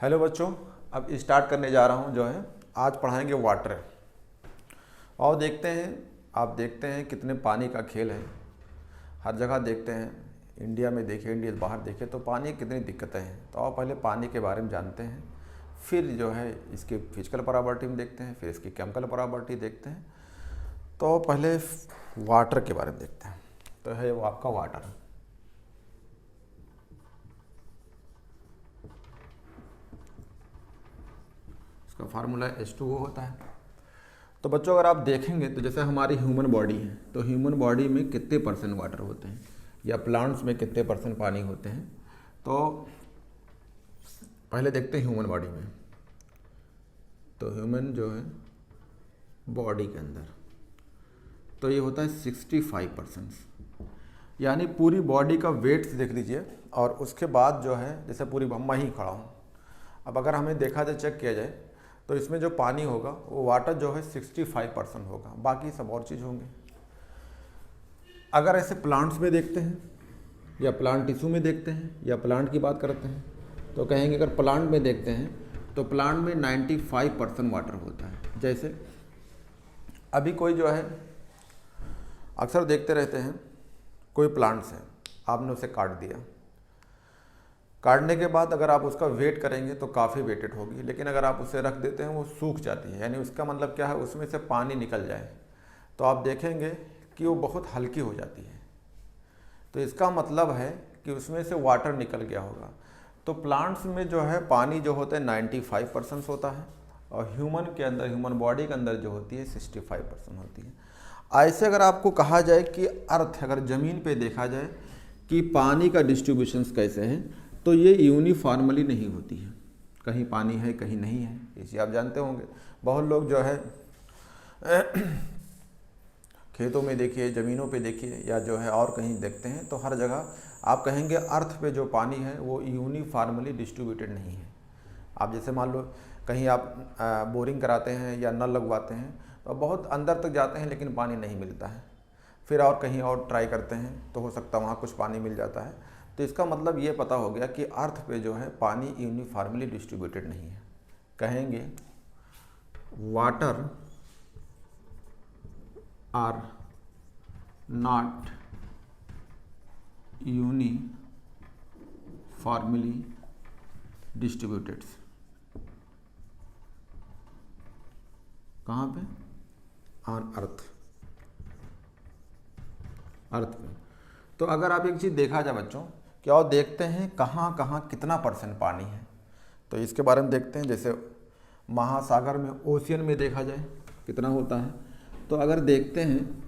Hello बच्चों, अब start करने जा रहा हूँ। जो है आज पढ़ाएंगे वाटर। और देखते हैं, आप देखते हैं कितने पानी का खेल है। हर जगह देखते हैं, इंडिया में देखें, इंडिया से बाहर देखें तो पानी की कितनी दिक्कतें हैं। तो आप पहले पानी के बारे में जानते हैं, फिर जो है इसकी फिजिकल प्रॉपर्टी में देखते हैं, फिर इसकी केमिकल प्रॉपर्टी देखते हैं। तो पहले वाटर के बारे में देखते हैं। तो है वो आपका वाटर। इसका फार्मूला H2O होता है। तो बच्चों अगर आप देखेंगे तो जैसे हमारी ह्यूमन बॉडी है, तो ह्यूमन बॉडी में कितने % वाटर होते हैं, या प्लांट्स में कितने % पानी होते हैं। तो पहले देखते हैं ह्यूमन बॉडी में। तो ह्यूमन जो है बॉडी के अंदर तो ये होता है 65%, यानी पूरी बॉडी का वेट देख लीजिए। और उसके बाद जो है जैसे पूरी मैं ही खड़ा हूँ, अब अगर हमें देखा जाए, चेक किया जाए तो इसमें जो पानी होगा वो वाटर जो है 65% होगा, बाकी सब और चीज़ होंगे। अगर ऐसे प्लांट्स में देखते हैं या प्लांट टिश्यू में देखते हैं या प्लांट की बात करते हैं तो कहेंगे अगर प्लांट में देखते हैं तो प्लांट में 95% वाटर होता है। जैसे अभी कोई जो है अक्सर देखते रहते हैं, कोई प्लांट्स है, आपने उसे काट दिया, काटने के बाद अगर आप उसका वेट करेंगे तो काफ़ी वेटेड होगी, लेकिन अगर आप उसे रख देते हैं वो सूख जाती है। यानी उसका मतलब क्या है, उसमें से पानी निकल जाए तो आप देखेंगे कि वो बहुत हल्की हो जाती है। तो इसका मतलब है कि उसमें से वाटर निकल गया होगा। तो प्लांट्स में जो है पानी जो होता है 95% होता है, और ह्यूमन के अंदर, ह्यूमन बॉडी के अंदर जो होती है 65% होती है। ऐसे अगर आपको कहा जाए कि अर्थ, अगर ज़मीन पे देखा जाए कि पानी का डिस्ट्रीब्यूशंस कैसे हैं, तो ये यूनिफॉर्मली नहीं होती है। कहीं पानी है, कहीं नहीं है, इसे आप जानते होंगे। बहुत लोग जो है खेतों में देखिए, ज़मीनों पे देखिए, या जो है और कहीं देखते हैं तो हर जगह आप कहेंगे अर्थ पे जो पानी है वो यूनिफॉर्मली डिस्ट्रीब्यूटेड नहीं है। आप जैसे मान लो कहीं आप बोरिंग कराते हैं या नल लगवाते हैं तो बहुत अंदर तक जाते हैं लेकिन पानी नहीं मिलता है, फिर और कहीं और ट्राई करते हैं तो हो सकता है वहाँ कुछ पानी मिल जाता है। तो इसका मतलब ये पता हो गया कि अर्थ पे जो है पानी यूनिफॉर्मली डिस्ट्रीब्यूटेड नहीं है। कहेंगे water are not uniformly distributed. कहाँ पे? ऑन अर्थ, अर्थ पे। तो अगर आप एक चीज़ देखा जाए बच्चों, क्या और देखते हैं कहाँ कहाँ कितना % पानी है, तो इसके बारे में देखते हैं। जैसे महासागर में, ओशियन में देखा जाए कितना होता है, तो अगर देखते हैं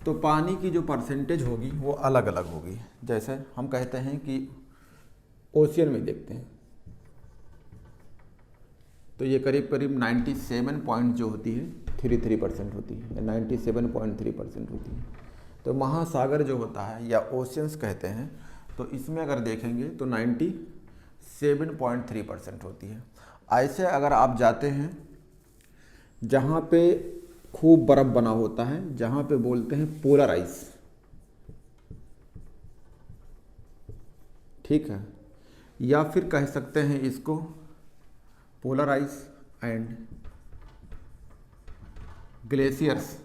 तो पानी की जो % होगी वो अलग अलग होगी। जैसे हम कहते हैं कि ओशियन में देखते हैं तो ये करीब करीब 97 पॉइंट जो होती है 33% होती है, या 97.3% होती है। तो महासागर जो होता है या ओशियंस कहते हैं, तो इसमें अगर देखेंगे तो 97.3% होती है। ऐसे अगर आप जाते हैं जहाँ पे खूब बर्फ़ बना होता है, जहाँ पे बोलते हैं पोलर आइस, ठीक है, या फिर कह सकते हैं इसको पोलर आइस एंड ग्लेशियर्स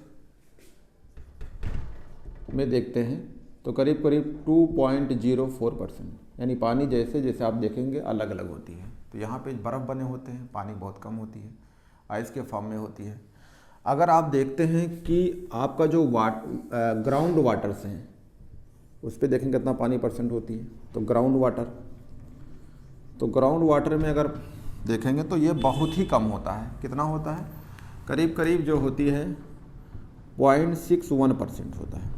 में देखते हैं तो करीब करीब 2.04%, यानी पानी जैसे जैसे आप देखेंगे अलग अलग होती है। तो यहाँ पे बर्फ़ बने होते हैं, पानी बहुत कम होती है, आइस के फॉर्म में होती है। अगर आप देखते हैं कि आपका जो ग्राउंड वाटर्स हैं उस पर देखेंगे कितना पानी % होती है, तो ग्राउंड वाटर में अगर देखेंगे तो ये बहुत ही कम होता है। कितना होता है? करीब करीब जो होती है 0.61% होता है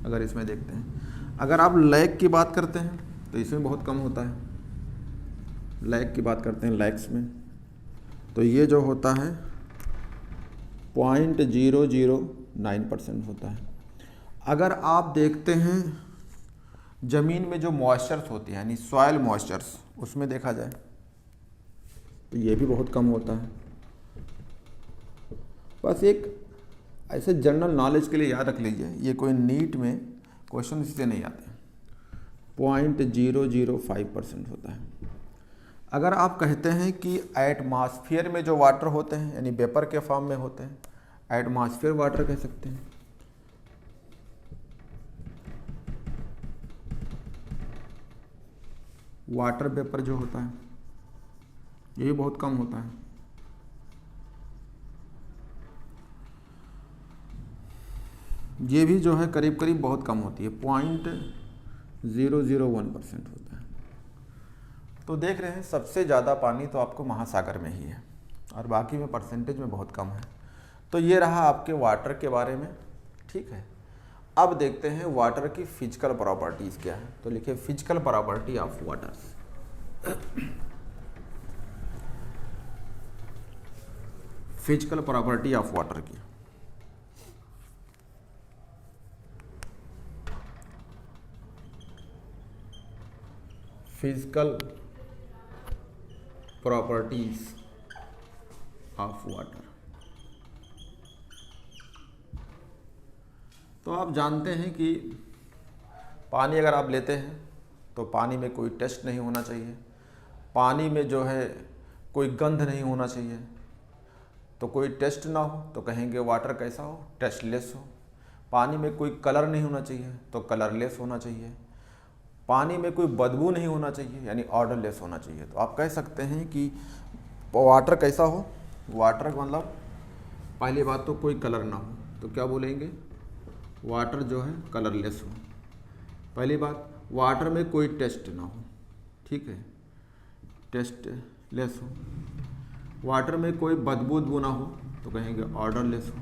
अगर इसमें देखते हैं। अगर आप लेक की बात करते हैं तो इसमें बहुत कम होता है। लेक की बात करते हैं, लेक्स में तो ये जो होता है 0.009% होता है। अगर आप देखते हैं ज़मीन में जो मॉइस्चर्स होती हैं, यानी सॉयल मॉइस्चर्स, उसमें देखा जाए तो ये भी बहुत कम होता है। बस एक ऐसे जनरल नॉलेज के लिए याद रख लीजिए, ये कोई नीट में क्वेश्चन इससे नहीं आते। 0.005% होता है। अगर आप कहते हैं कि एटमॉस्फेयर में जो वाटर होते हैं यानी वेपर के फॉर्म में होते हैं, एटमॉस्फेयर वाटर कह सकते हैं। वाटर वेपर जो होता है ये भी बहुत कम होता है। ये भी जो है करीब करीब बहुत कम होती है, 0.001% होता है। तो देख रहे हैं सबसे ज़्यादा पानी तो आपको महासागर में ही है और बाकी में परसेंटेज में बहुत कम है। तो ये रहा आपके वाटर के बारे में, ठीक है। अब देखते हैं वाटर की फिजिकल प्रॉपर्टीज़ क्या है। तो लिखिए physical property of water. Physical property of water की फिजिकल प्रॉपर्टीज ऑफ वाटर। तो आप जानते हैं कि पानी अगर आप लेते हैं तो पानी में कोई टेस्ट नहीं होना चाहिए, पानी में जो है कोई गंध नहीं होना चाहिए। तो कोई टेस्ट ना हो तो कहेंगे वाटर कैसा हो, टेस्टलेस हो। पानी में कोई कलर नहीं होना चाहिए तो कलरलेस होना चाहिए। पानी में कोई बदबू नहीं होना चाहिए यानी ऑर्डरलेस होना चाहिए। तो आप कह सकते हैं कि वाटर कैसा हो, वाटर का मतलब पहली बात तो कोई कलर ना हो, तो क्या बोलेंगे, वाटर जो है कलरलेस हो। पहली बात, वाटर में कोई टेस्ट ना हो, ठीक है, टेस्टलेस हो। वाटर में कोई बदबू ना हो तो कहेंगे ऑर्डरलेस हो।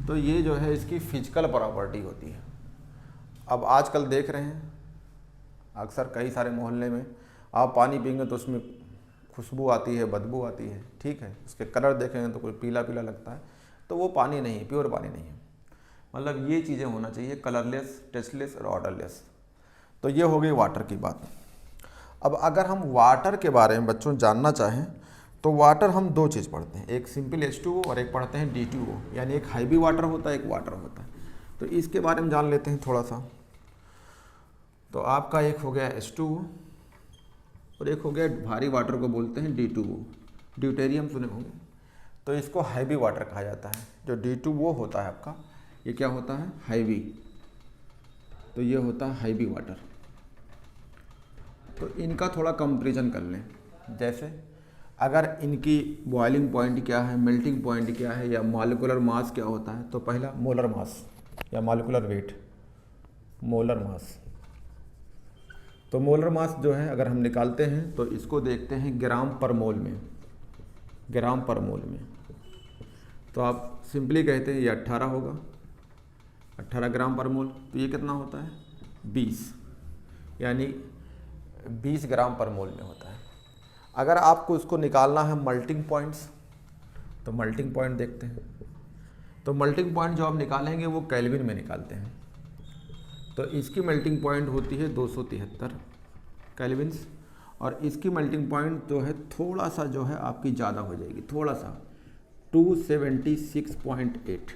तो ये जो है इसकी फिजिकल प्रॉपर्टी होती है। अब आजकल देख रहे हैं अक्सर कई सारे मोहल्ले में आप पानी पिएंगे तो उसमें खुशबू आती है, बदबू आती है, ठीक है। उसके कलर देखेंगे तो कोई पीला पीला लगता है, तो वो पानी नहीं, प्योर पानी नहीं है। मतलब ये चीज़ें होना चाहिए, कलरलेस, टेस्टलेस और ऑर्डरलेस। तो ये हो गई वाटर की बात। अब अगर हम वाटर के बारे में बच्चों जानना चाहें तो वाटर हम दो चीज़ पढ़ते हैं, एक सिंपल H2O और एक पढ़ते हैं D2O, यानी एक हाईवी वाटर होता है, एक वाटर होता है। तो इसके बारे में जान लेते हैं थोड़ा सा। तो आपका एक हो गया H2O और एक हो गया भारी वाटर को बोलते हैं D2O, ड्यूटेरियम सुने होंगे। तो इसको हैवी वाटर कहा जाता है। जो D2O होता है आपका, ये क्या होता है, हैवी। तो ये होता है हैवी वाटर। तो इनका थोड़ा कंपैरिजन कर लें, जैसे अगर इनकी बॉइलिंग पॉइंट क्या है, मेल्टिंग पॉइंट क्या है, या मॉलिक्यूलर मास क्या होता है। तो पहला मोलर मास या मॉलिक्यूलर वेट, मोलर मास। तो मोलर मास जो है अगर हम निकालते हैं तो इसको देखते हैं ग्राम पर मोल में, ग्राम पर मोल में। तो आप सिंपली कहते हैं ये 18 होगा, 18 ग्राम पर मोल। तो ये कितना होता है, 20, यानी 20 ग्राम पर मोल में होता है। अगर आपको इसको निकालना है मल्टिंग पॉइंट्स, तो मल्टिंग पॉइंट देखते हैं। तो मल्टिंग पॉइंट जो आप निकालेंगे वो केल्विन में निकालते हैं। तो इसकी मेल्टिंग पॉइंट होती है 273 केल्विन्स, और इसकी मेल्टिंग पॉइंट जो है थोड़ा सा जो है आपकी ज़्यादा हो जाएगी, थोड़ा सा 276.8।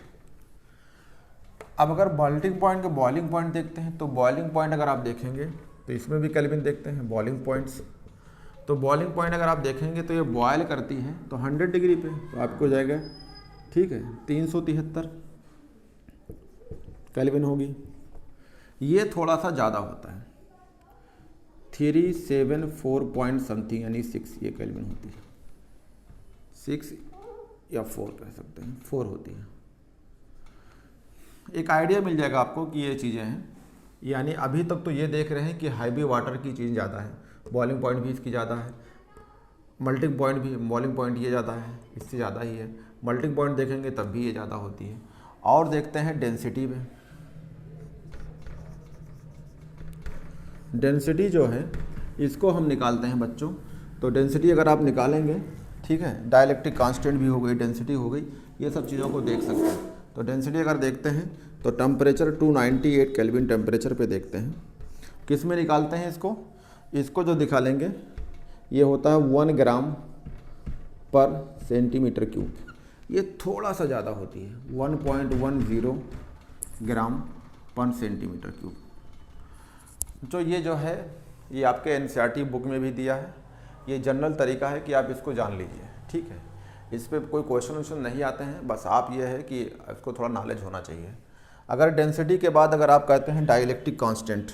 अब अगर मेल्टिंग पॉइंट का बॉइलिंग पॉइंट देखते हैं, तो बॉइलिंग पॉइंट अगर आप देखेंगे तो इसमें भी केल्विन देखते हैं बॉइलिंग पॉइंट्स। तो बॉइलिंग पॉइंट अगर आप देखेंगे तो ये बॉयल करती है तो 100 डिग्री पे, तो आपको जाएगा, ठीक है, 373 केल्विन होगी। ये थोड़ा सा ज़्यादा होता है, 374 पॉइंट समथिंग यानी 6 ये केल्विन होती है, 6 या 4 कह सकते हैं, 4 होती है। एक आइडिया मिल जाएगा आपको कि ये चीज़ें हैं। यानी अभी तक तो ये देख रहे हैं कि हैवी वाटर की चीज़ ज़्यादा है, बॉइलिंग पॉइंट भी इसकी ज़्यादा है, मल्टिंग पॉइंट भी, बॉइलिंग पॉइंट ये ज़्यादा है, इससे ज़्यादा ही है। मल्टिंग पॉइंट देखेंगे तब भी ये ज़्यादा होती है। और देखते हैं डेंसिटी में। डेंसिटी जो है इसको हम निकालते हैं बच्चों। तो डेंसिटी अगर आप निकालेंगे, ठीक है, डाइलेक्ट्रिक कांस्टेंट भी हो गई, डेंसिटी हो गई, ये सब चीज़ों को देख सकते हैं। तो डेंसिटी अगर देखते हैं तो टेम्परेचर 298 केल्विन टेम्परेचर पे देखते हैं। किस में निकालते हैं इसको, इसको जो निकालेंगे ये होता है 1 ग्राम पर सेंटीमीटर क्यूब। ये थोड़ा सा ज़्यादा होती है, 1.10 ग्राम पर सेंटीमीटर क्यूब। जो ये जो है ये आपके NCERT बुक में भी दिया है, ये जनरल तरीका है कि आप इसको जान लीजिए, ठीक है। इस पर कोई क्वेश्चन नहीं आते हैं, बस आप ये है कि इसको थोड़ा नॉलेज होना चाहिए। अगर डेंसिटी के बाद अगर आप कहते हैं डाइलेक्ट्रिक कांस्टेंट,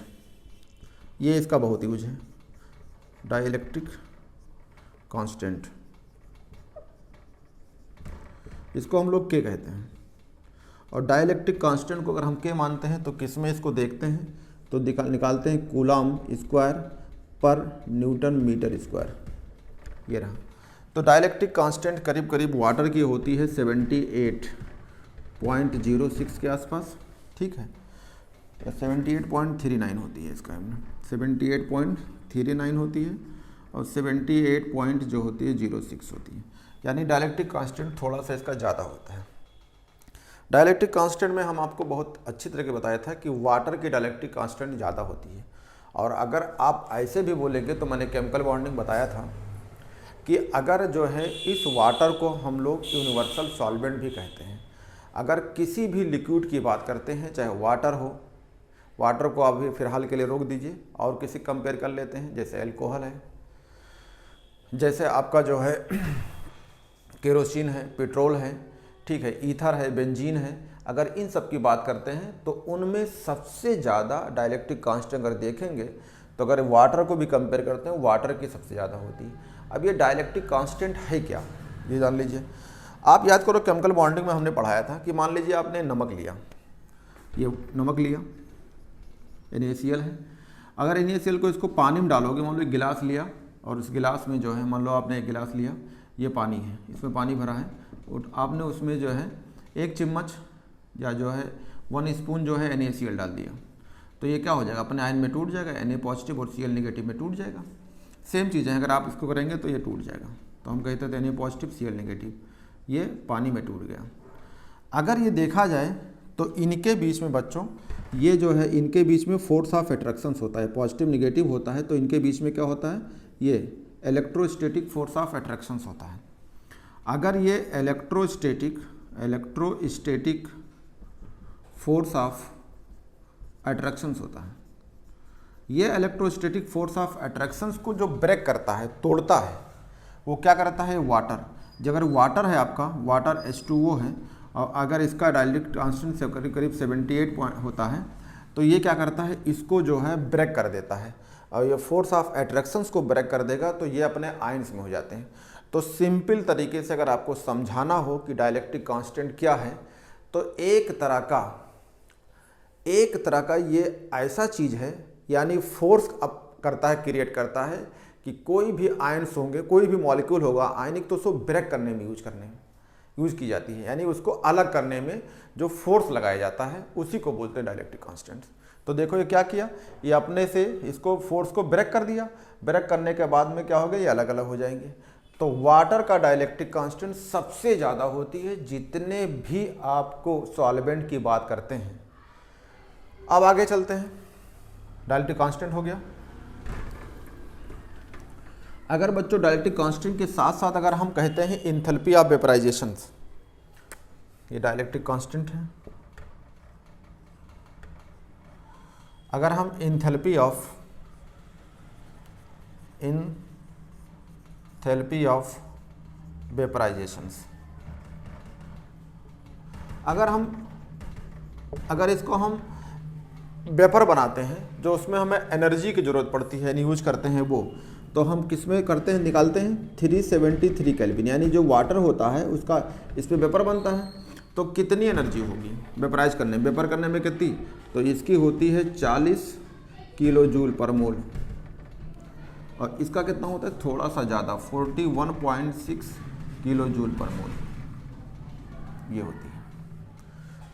ये इसका बहुत यूज है, डाइलेक्ट्रिक कांस्टेंट, इसको हम लोग के कहते हैं। और डाइलेक्ट्रिक कांस्टेंट को अगर हम के मानते हैं तो किस में इसको देखते हैं तो निकालते हैं कूलम स्क्वायर पर न्यूटन मीटर स्क्वायर, ये रहा। तो डाइलेक्ट्रिक कांस्टेंट करीब करीब वाटर की होती है 78.06 के आसपास, ठीक है, या 78.39 होती है इसका, 78.39 होती है और 78 जो होती है 06 होती है, यानी डाइलेक्ट्रिक कांस्टेंट थोड़ा सा इसका ज़्यादा होता है। डाइलेक्ट्रिक कांस्टेंट में हम आपको बहुत अच्छी तरह के बताया था कि वाटर की डाइलेक्ट्रिक कांस्टेंट ज़्यादा होती है। और अगर आप ऐसे भी बोलेंगे तो मैंने केमिकल बॉन्डिंग बताया था कि अगर जो है इस वाटर को हम लोग यूनिवर्सल सॉल्वेंट भी कहते हैं। अगर किसी भी लिक्विड की बात करते हैं, चाहे वाटर हो, वाटर को अभी फ़िलहाल के लिए रोक दीजिए और किसी कंपेयर कर लेते हैं, जैसे एल्कोहल है, जैसे आपका जो है केरोसिन है, पेट्रोल है, ठीक है, ईथर है, बेंजीन है। अगर इन सब की बात करते हैं तो उनमें सबसे ज़्यादा डाइलेक्ट्रिक कांस्टेंट अगर देखेंगे तो अगर वाटर को भी कंपेयर करते हैं, वाटर की सबसे ज़्यादा होती है। अब ये डाइलेक्ट्रिक कांस्टेंट है क्या, ये जान लीजिए। आप याद करो केमिकल बॉन्डिंग में हमने पढ़ाया था कि मान लीजिए आपने नमक लिया, ये नमक लिया, NaCl है। अगर NaCl को इसको पानी में डालोगे, मान लो एक गिलास लिया और उस गिलास में जो है, मान लो आपने एक गिलास लिया, ये पानी है, इसमें पानी भरा है, और आपने उसमें जो है 1 चम्मच या जो है 1 स्पून जो है NaCl डाल दिया, तो ये क्या हो जाएगा, अपने आयन में टूट जाएगा, Na पॉजिटिव और Cl नेगेटिव में टूट जाएगा। सेम चीज़ है, अगर आप इसको करेंगे तो ये टूट जाएगा। तो हम कहते थे Na पॉजिटिव Cl नेगेटिव, ये पानी में टूट गया। अगर ये देखा जाए तो इनके बीच में बच्चों, ये जो है इनके बीच में फोर्स ऑफ अट्रैक्शंस होता है, पॉजिटिव निगेटिव होता है, तो इनके बीच में क्या होता है, ये इलेक्ट्रोस्टैटिक फोर्स ऑफ अट्रैक्शंस होता है। अगर ये इलेक्ट्रोस्टैटिक फोर्स ऑफ अट्रैक्शंस होता है, ये इलेक्ट्रोस्टैटिक फोर्स ऑफ अट्रैक्शंस को जो ब्रेक करता है, तोड़ता है, वो क्या करता है, वाटर। जब अगर वाटर है आपका, वाटर H2O है, और अगर इसका डाइलेक्ट्रिक कांस्टेंट से करीब करीब 78 होता है, तो ये क्या करता है, इसको जो है ब्रेक कर देता है, और ये फोर्स ऑफ अट्रैक्शंस को ब्रेक कर देगा तो ये अपने आयंस में हो जाते हैं। तो सिंपल तरीके से अगर आपको समझाना हो कि डाइलेक्ट्रिक कांस्टेंट क्या है, तो एक तरह का ये ऐसा चीज़ है, यानी फोर्स अप करता है, क्रिएट करता है कि कोई भी आयंस होंगे, कोई भी मॉलिक्यूल होगा आयनिक, तो उसको ब्रेक करने में यूज की जाती है, यानी उसको अलग करने में जो फोर्स लगाया जाता है उसी को बोलते हैं डाइलेक्ट्रिक कांस्टेंट। तो देखो ये क्या किया, ये अपने से इसको फोर्स को ब्रेक कर दिया, ब्रेक करने के बाद में क्या हो गया, ये अलग अलग हो जाएंगे। तो वाटर का डाइलेक्ट्रिक कांस्टेंट सबसे ज़्यादा होती है जितने भी आपको सॉल्वेंट की बात करते हैं। अब आगे चलते हैं, डाइलेक्ट्रिक कांस्टेंट हो गया। अगर बच्चों डाइलेक्ट्रिक कांस्टेंट के साथ साथ अगर हम कहते हैं एंथैल्पी ऑफ वेपराइजेशन, ये डाइलेक्ट्रिक कांस्टेंट है। अगर हम एंथैल्पी ऑफ वेपराइजेशंस, अगर इसको हम वेपर बनाते हैं, जो उसमें हमें एनर्जी की ज़रूरत पड़ती है, यूज करते हैं वो, तो हम किस में करते हैं, निकालते हैं 373 केल्विन, यानी जो वाटर होता है उसका इस पर वेपर बनता है, तो कितनी एनर्जी होगी वेपराइज करने में, वेपर करने में कितनी, तो इसकी होती है 40 किलो जूल पर मोल, और इसका कितना होता है, थोड़ा सा ज़्यादा 41.6 किलो जूल पर मोल ये होती है।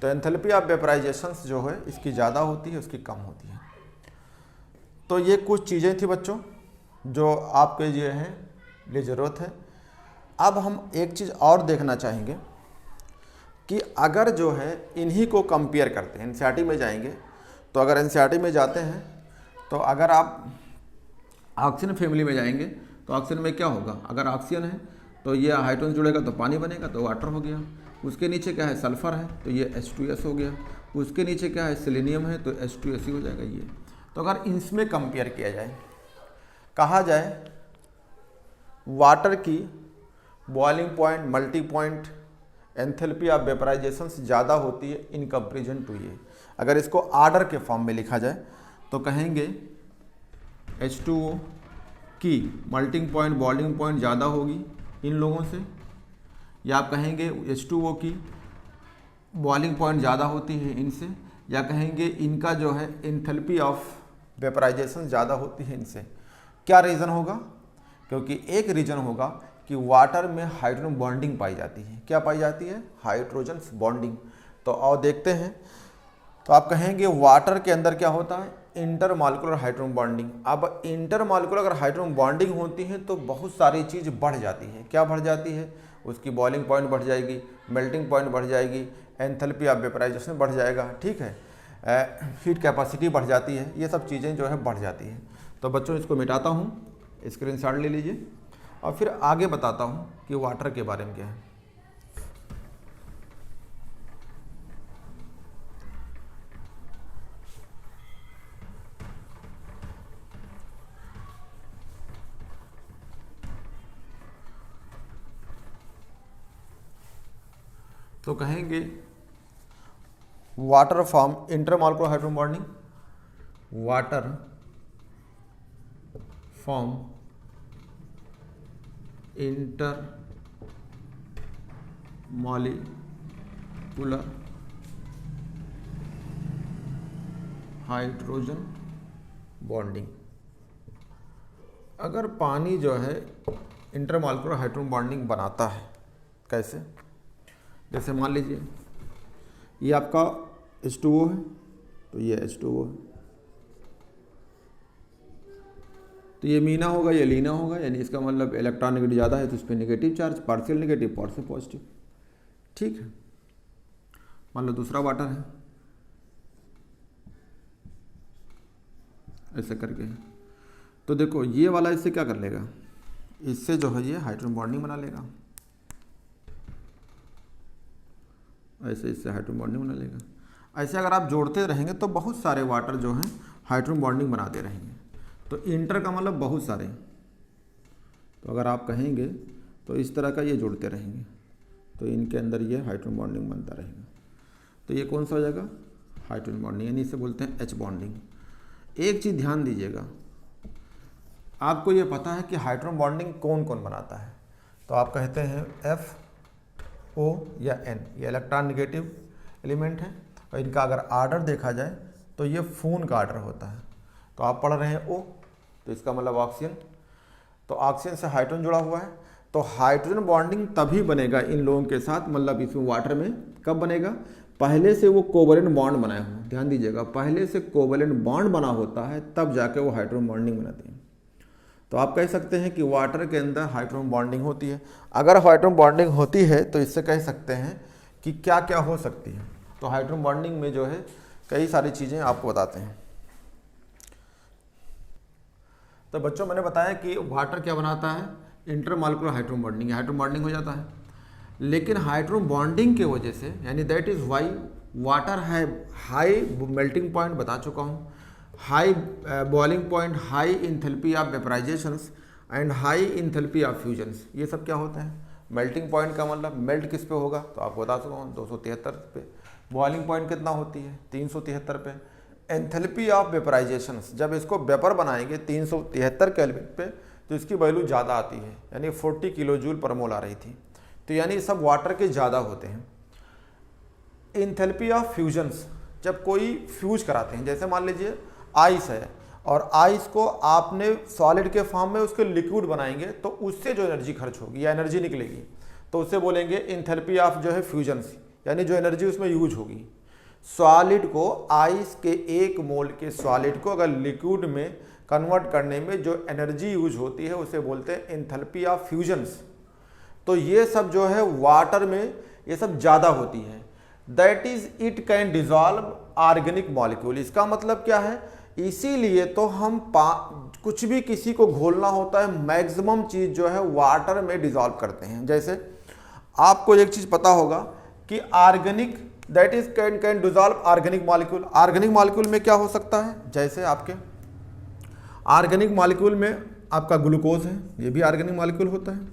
तो एंथैल्पी ऑफ वेपराइजेशंस जो है इसकी ज़्यादा होती है, उसकी कम होती है। तो ये कुछ चीज़ें थी बच्चों जो आपके लिए ज़रूरत है। अब हम एक चीज़ और देखना चाहेंगे कि अगर जो है इन्हीं को कंपेयर करते हैं, एनसीईआरटी में जाएंगे, तो अगर एनसीईआरटी में जाते हैं तो अगर आप ऑक्सीजन फैमिली में जाएंगे तो ऑक्सीजन में क्या होगा, अगर ऑक्सीजन है तो ये हाइड्रोजन जुड़ेगा तो पानी बनेगा, तो वाटर हो गया। उसके नीचे क्या है, सल्फर है, तो ये H2S हो गया। उसके नीचे क्या है, सेलेनियम है, तो H2SE हो जाएगा ये। तो अगर इसमें कंपेयर किया जाए, कहा जाए वाटर की boiling point, multi point, enthalpy of vaporisation ज़्यादा होती है इन कंपेरिजन टू ये। अगर इसको आर्डर के फॉर्म में लिखा जाए तो कहेंगे H2O की मेल्टिंग पॉइंट, बॉइलिंग पॉइंट ज़्यादा होगी इन लोगों से, या आप कहेंगे H2O की बॉइलिंग पॉइंट ज़्यादा होती है इनसे, या कहेंगे इनका जो है एंथैल्पी ऑफ वेपराइजेशन ज़्यादा होती है इनसे। क्या रीज़न होगा? क्योंकि एक रीज़न होगा कि वाटर में हाइड्रोजन बॉन्डिंग पाई जाती है। क्या पाई जाती है? Hydrogen bonding. तो आओ देखते हैं। तो आप कहेंगे वाटर के अंदर क्या होता है? Intermolecular hydrogen bonding. अब इंटरमॉलिक्यूलर अगर हाइड्रोजन बॉन्डिंग होती है तो बहुत सारी चीज़ बढ़ जाती है। क्या बढ़ जाती है? उसकी बॉइलिंग पॉइंट बढ़ जाएगी, मेल्टिंग पॉइंट बढ़ जाएगी, एंथैल्पी ऑफ वेपराइजेशन बढ़ जाएगा, ठीक है, हीट कैपेसिटी बढ़ जाती है, ये सब चीज़ें जो है बढ़ जाती हैं। तो बच्चों इसको मिटाता हूँ, स्क्रीनशॉट ले लीजिए और फिर आगे बताता हूँ कि वाटर के बारे में क्या है। तो कहेंगे water form intermolecular hydrogen bonding, water form intermolecular hydrogen bonding. अगर पानी जो है इंटरमॉलिक्यूलर हाइड्रोजन बॉन्डिंग बनाता है, कैसे? जैसे मान लीजिए ये आपका H2O है, तो ये H2O है, तो ये मीना होगा, ये लीना होगा, यानी इसका मतलब इलेक्ट्रॉन नेगेटिव ज़्यादा है तो इस पर negative charge, partial negative, partial positive, ठीक है। मान लो दूसरा वाटर है, ऐसे करके, तो देखो ये वाला इससे क्या कर लेगा? इससे जो है ये हाइड्रोजन बॉन्डिंग बना लेगा, ऐसे इससे हाइड्रोजन बॉन्डिंग बना लेगा। ऐसे अगर आप जोड़ते रहेंगे तो बहुत सारे वाटर जो हैं हाइड्रोजन बॉन्डिंग बनाते रहेंगे। तो इंटर का मतलब बहुत सारे, तो अगर आप कहेंगे तो इस तरह का ये जोड़ते रहेंगे तो इनके अंदर ये हाइड्रोजन बॉन्डिंग बनता रहेगा। तो ये कौन सा हो जाएगा? हाइड्रोजन बॉन्डिंग, यानी इसे बोलते हैं H बॉन्डिंग। एक चीज़ ध्यान दीजिएगा, आपको ये पता है कि हाइड्रोजन बॉन्डिंग कौन कौन बनाता है, तो आप कहते हैं FO या N, ये इलेक्ट्रॉन नेगेटिव एलिमेंट है और इनका अगर आर्डर देखा जाए तो ये फून का आर्डर होता है। तो आप पढ़ रहे हैं O, तो इसका मतलब ऑक्सीजन, तो ऑक्सीजन से हाइड्रोजन जुड़ा हुआ है, तो हाइड्रोजन बॉन्डिंग तभी बनेगा इन लोगों के साथ, मतलब इसमें वाटर में कब बनेगा? पहले से वो कोवलेंट बॉन्ड बनाए हो, ध्यान दीजिएगा, पहले से कोवलेंट बॉन्ड बना होता है तब जाके वो हाइड्रोजन बॉन्डिंग बनाते हैं। तो आप कह सकते हैं कि वाटर के अंदर हाइड्रोजन बॉन्डिंग होती है। अगर हाइड्रोजन बॉन्डिंग होती है तो इससे कह सकते हैं कि क्या क्या हो सकती है। तो हाइड्रोजन बॉन्डिंग में जो है कई सारी चीज़ें आपको बताते हैं। तो बच्चों मैंने बताया कि वाटर क्या बनाता है? Intermolecular hydrogen bonding, hydrogen bonding हो जाता है। लेकिन हाइड्रोजन बॉन्डिंग के वजह से, यानी दैट इज़ वाई वाटर है हाई मेल्टिंग पॉइंट, बता चुका हूँ, high boiling point, high enthalpy of vaporizations and high enthalpy of fusions. ये सब क्या होता है? मेल्टिंग पॉइंट का मतलब मेल्ट किस पे होगा? तो आपको बता चुका हूँ 273 पे। बॉइलिंग पॉइंट कितना होती है? 373 पे। एंथैल्पी ऑफ वेपराइजेशंस, जब इसको वेपर बनाएंगे 373 केल्विन पे तो इसकी वैल्यू ज़्यादा आती है, यानी 40 किलो जूल पर मोल आ रही थी। तो यानी सब वाटर के ज़्यादा होते हैं। इंथैल्पी ऑफ फ्यूजन्स, जब कोई फ्यूज कराते हैं, जैसे मान लीजिए आइस है और आइस को आपने सॉलिड के फॉर्म में उसके लिक्विड बनाएंगे तो उससे जो एनर्जी खर्च होगी या एनर्जी निकलेगी तो उससे बोलेंगे इंथैल्पी ऑफ जो है फ्यूजन्स, यानी जो एनर्जी उसमें यूज होगी। सॉलिड को, आइस के 1 मोल के सॉलिड को अगर लिक्विड में कन्वर्ट करने में जो एनर्जी यूज होती है उसे बोलते हैं इंथैल्पी ऑफ फ्यूजन्स। तो ये सब जो है वाटर में ये सब ज़्यादा होती है। That is it can dissolve organic molecule. इसका मतलब क्या है? इसीलिए तो हम कुछ भी किसी को घोलना होता है मैक्सिमम चीज़ जो है वाटर में डिजॉल्व करते हैं। जैसे आपको एक चीज़ पता होगा कि organic that is can dissolve organic molecule. Organic molecule में क्या हो सकता है? जैसे आपके ऑर्गेनिक मॉलिक्यूल में आपका ग्लूकोज है, ये भी ऑर्गेनिक मॉलिक्यूल होता है।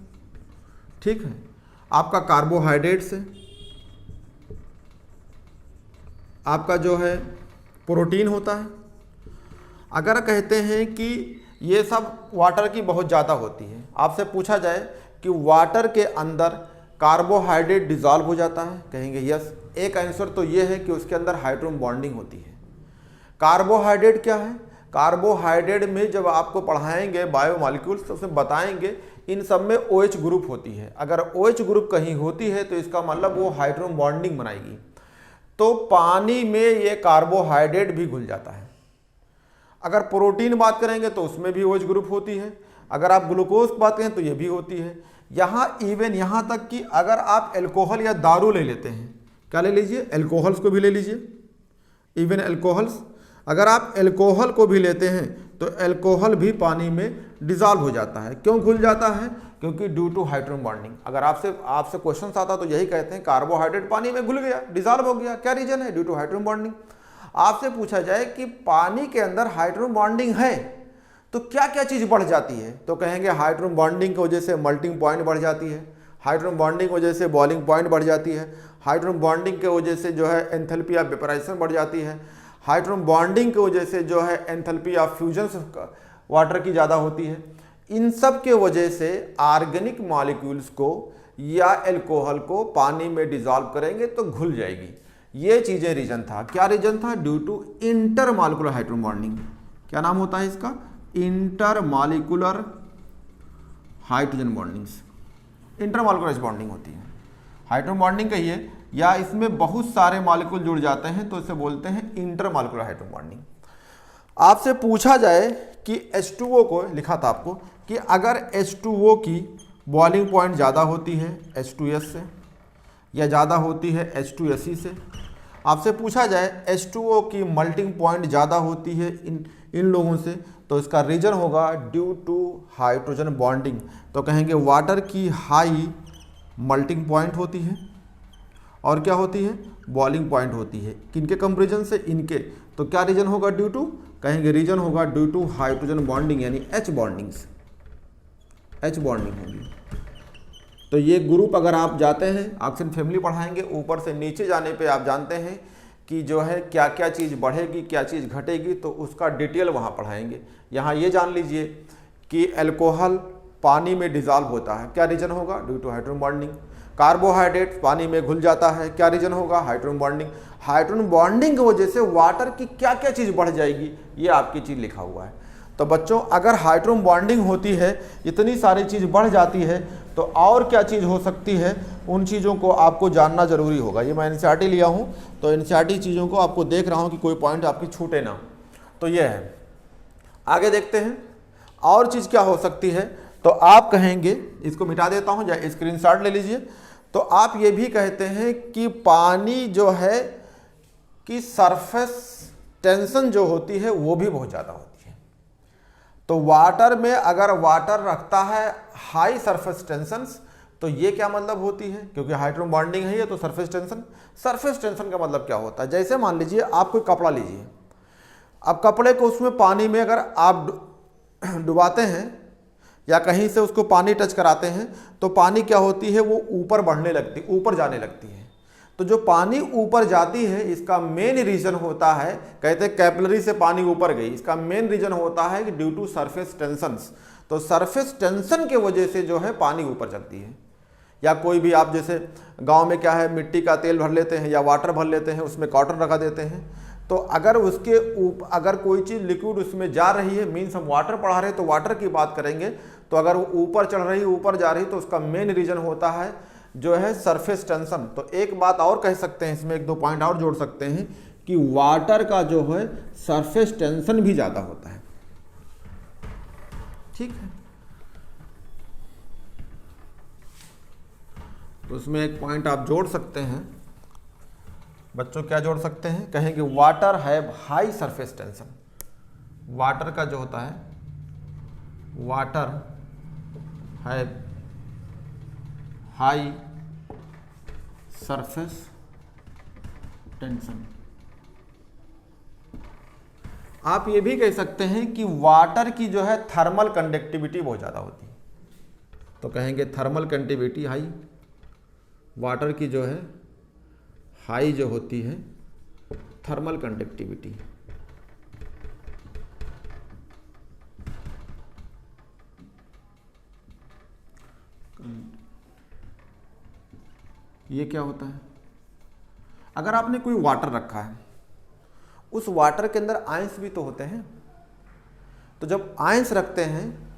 ठीक है, आपका कार्बोहाइड्रेट्स है, आपका जो है प्रोटीन होता है। अगर कहते हैं कि ये सब वाटर की बहुत ज़्यादा होती है, आपसे पूछा जाए कि वाटर के अंदर कार्बोहाइड्रेट डिज़ोल्व हो जाता है, कहेंगे यस। एक आंसर तो ये है कि उसके अंदर हाइड्रोजन बॉन्डिंग होती है। कार्बोहाइड्रेट क्या है? कार्बोहाइड्रेट में जब आपको पढ़ाएंगे बायोमॉलिक्यूल्स तो उसमें बताएंगे इन सब में OH ग्रुप होती है। अगर OH ग्रुप कहीं होती है तो इसका मतलब वो हाइड्रोजन बॉन्डिंग बनाएगी। तो पानी में ये कार्बोहाइड्रेट भी घुल जाता है। अगर प्रोटीन बात करेंगे तो उसमें भी OH ग्रुप होती है। अगर आप ग्लूकोज की बात करें तो ये भी होती है। यहाँ इवन यहाँ तक कि अगर आप एल्कोहल या दारू ले लेते हैं, क्या ले लीजिए, एल्कोहल्स को भी ले लीजिए, इवन एल्कोहल्स, अगर आप एल्कोहल को भी लेते हैं तो एल्कोहल भी पानी में डिज़ोल्व हो जाता है। क्यों घुल जाता है? क्योंकि ड्यू टू हाइड्रोजन बॉन्डिंग। अगर आपसे क्वेश्चन आता तो यही कहते हैं कार्बोहाइड्रेट पानी में घुल गया, डिज़ोल्व हो गया, क्या रीजन है? Due to hydrogen bonding. आपसे पूछा जाए कि पानी के अंदर हाइड्रोजन बॉन्डिंग है तो क्या क्या चीज़ बढ़ जाती है, तो कहेंगे हाइड्रोजन बॉन्डिंग की वजह से मेल्टिंग पॉइंट बढ़ जाती है, हाइड्रोजन बॉन्डिंग की वजह से बॉइलिंग पॉइंट बढ़ जाती है, हाइड्रोजन बॉन्डिंग की वजह से जो है एंथैल्पी ऑफ वेपोराइजेशन बढ़ जाती है, हाइड्रोजन बॉन्डिंग की वजह से जो है एंथैल्पी ऑफ फ्यूजन वाटर की ज़्यादा होती है। इन सब के वजह से ऑर्गेनिक मॉलिक्यूल्स को या एल्कोहल को पानी में डिज़ोल्व करेंगे तो घुल जाएगी। ये चीज़ें रीजन था। क्या रीजन था? Due to intermolecular hydrogen bonding. क्या नाम होता है इसका? Intermolecular hydrogen bondings. Intermolecular bonding होती है, हाइड्रोजन बॉन्डिंग कहिए, या इसमें बहुत सारे मॉलिक्यूल जुड़ जाते हैं तो इसे बोलते हैं इंटरमॉलिक्यूलर हाइड्रोजन बॉन्डिंग। आपसे पूछा जाए कि H2O को, लिखा था आपको कि अगर H2O की बॉइलिंग पॉइंट ज़्यादा होती है H2S से या ज़्यादा होती है H2SE से, आपसे पूछा जाए H2O की मेल्टिंग पॉइंट ज़्यादा होती है इन लोगों से, तो इसका रीजन होगा ड्यू टू हाइड्रोजन बॉन्डिंग। तो कहेंगे वाटर की हाई मेल्टिंग पॉइंट होती है और क्या होती है? बॉइलिंग पॉइंट होती है। किनके कंपेरिजन से? इनके। तो क्या रीजन होगा? ड्यू टू, कहेंगे रीजन होगा ड्यू टू हाइड्रोजन बॉन्डिंग, यानी H बॉन्डिंग्स, H बॉन्डिंग होगी। तो ये ग्रुप अगर आप जाते हैं, ऑक्सीजन फैमिली पढ़ाएंगे, ऊपर से नीचे जाने पे आप जानते हैं कि जो है क्या क्या चीज़ बढ़ेगी, क्या चीज़ घटेगी, तो उसका डिटेल वहाँ पढ़ाएंगे। यहाँ ये जान लीजिए कि एल्कोहल पानी में डिज़ोल्व होता है, क्या रीजन होगा? Due to hydrogen bonding. Carbohydrate पानी में घुल जाता है, क्या रीजन होगा? Hydrogen bonding. हाइड्रोजन बॉन्डिंग की वजह से वाटर की क्या क्या चीज़ बढ़ जाएगी, ये आपकी चीज़ लिखा हुआ है। तो बच्चों अगर हाइड्रोजन बॉन्डिंग होती है, इतनी सारी चीज़ बढ़ जाती है, तो और क्या चीज़ हो सकती है, उन चीज़ों को आपको जानना जरूरी होगा। ये मैं एनसीईआरटी लिया हूँ, तो एनसीईआरटी चीज़ों को आपको देख रहा हूँ कि कोई पॉइंट आपकी छूटे ना। तो ये है, आगे देखते हैं और चीज़ क्या हो सकती है। तो आप कहेंगे, इसको मिटा देता हूँ या स्क्रीनशॉट ले लीजिए। तो आप ये भी कहते हैं कि पानी जो है कि सरफेस टेंशन जो होती है वो भी बहुत ज़्यादा होती है। तो वाटर में अगर वाटर रखता है हाई सरफेस टेंशंस, तो ये क्या मतलब होती है? क्योंकि हाइड्रोजन बॉन्डिंग है ये, तो सरफेस टेंशन का मतलब क्या होता है? जैसे मान लीजिए आप कोई कपड़ा लीजिए, अब कपड़े को उसमें पानी में अगर आप डुबाते हैं या कहीं से उसको पानी टच कराते हैं, तो पानी क्या होती है? वो ऊपर बढ़ने लगती, ऊपर जाने लगती है। तो जो पानी ऊपर जाती है, इसका मेन रीजन होता है, कहते हैं कैपिलरी से पानी ऊपर गई, इसका मेन रीजन होता है कि ड्यू टू सरफेस टेंशंस। तो सरफेस टेंशन के वजह से जो है पानी ऊपर चलती है। या कोई भी आप जैसे गांव में क्या है, मिट्टी का तेल भर लेते हैं या वाटर भर लेते हैं, उसमें कॉटन रखा देते हैं, तो अगर उसके ऊपर अगर कोई चीज़ लिक्विड उसमें जा रही है, मीन्स हम वाटर पढ़ा रहे हैं तो वाटर की बात करेंगे, तो अगर वो ऊपर चढ़ रही, ऊपर जा रही, तो उसका मेन रीजन होता है जो है सरफेस टेंशन। तो एक बात और कह सकते हैं, इसमें एक दो पॉइंट और जोड़ सकते हैं कि वाटर का जो है सरफेस टेंशन भी ज़्यादा होता है। ठीक है, तो उसमें एक पॉइंट आप जोड़ सकते हैं बच्चों। क्या जोड़ सकते हैं? कहेंगे water have high surface tension. Water का जो होता है, water have high surface tension. आप ये भी कह सकते हैं कि वाटर की जो है थर्मल कंडक्टिविटी बहुत ज़्यादा होती है, तो कहेंगे थर्मल कंडक्टिविटी हाई, वाटर की जो है हाई जो होती है थर्मल कंडक्टिविटी। ये क्या होता है, अगर आपने कोई वाटर रखा है, उस वाटर के अंदर आयंस भी तो होते हैं, तो जब आयंस रखते हैं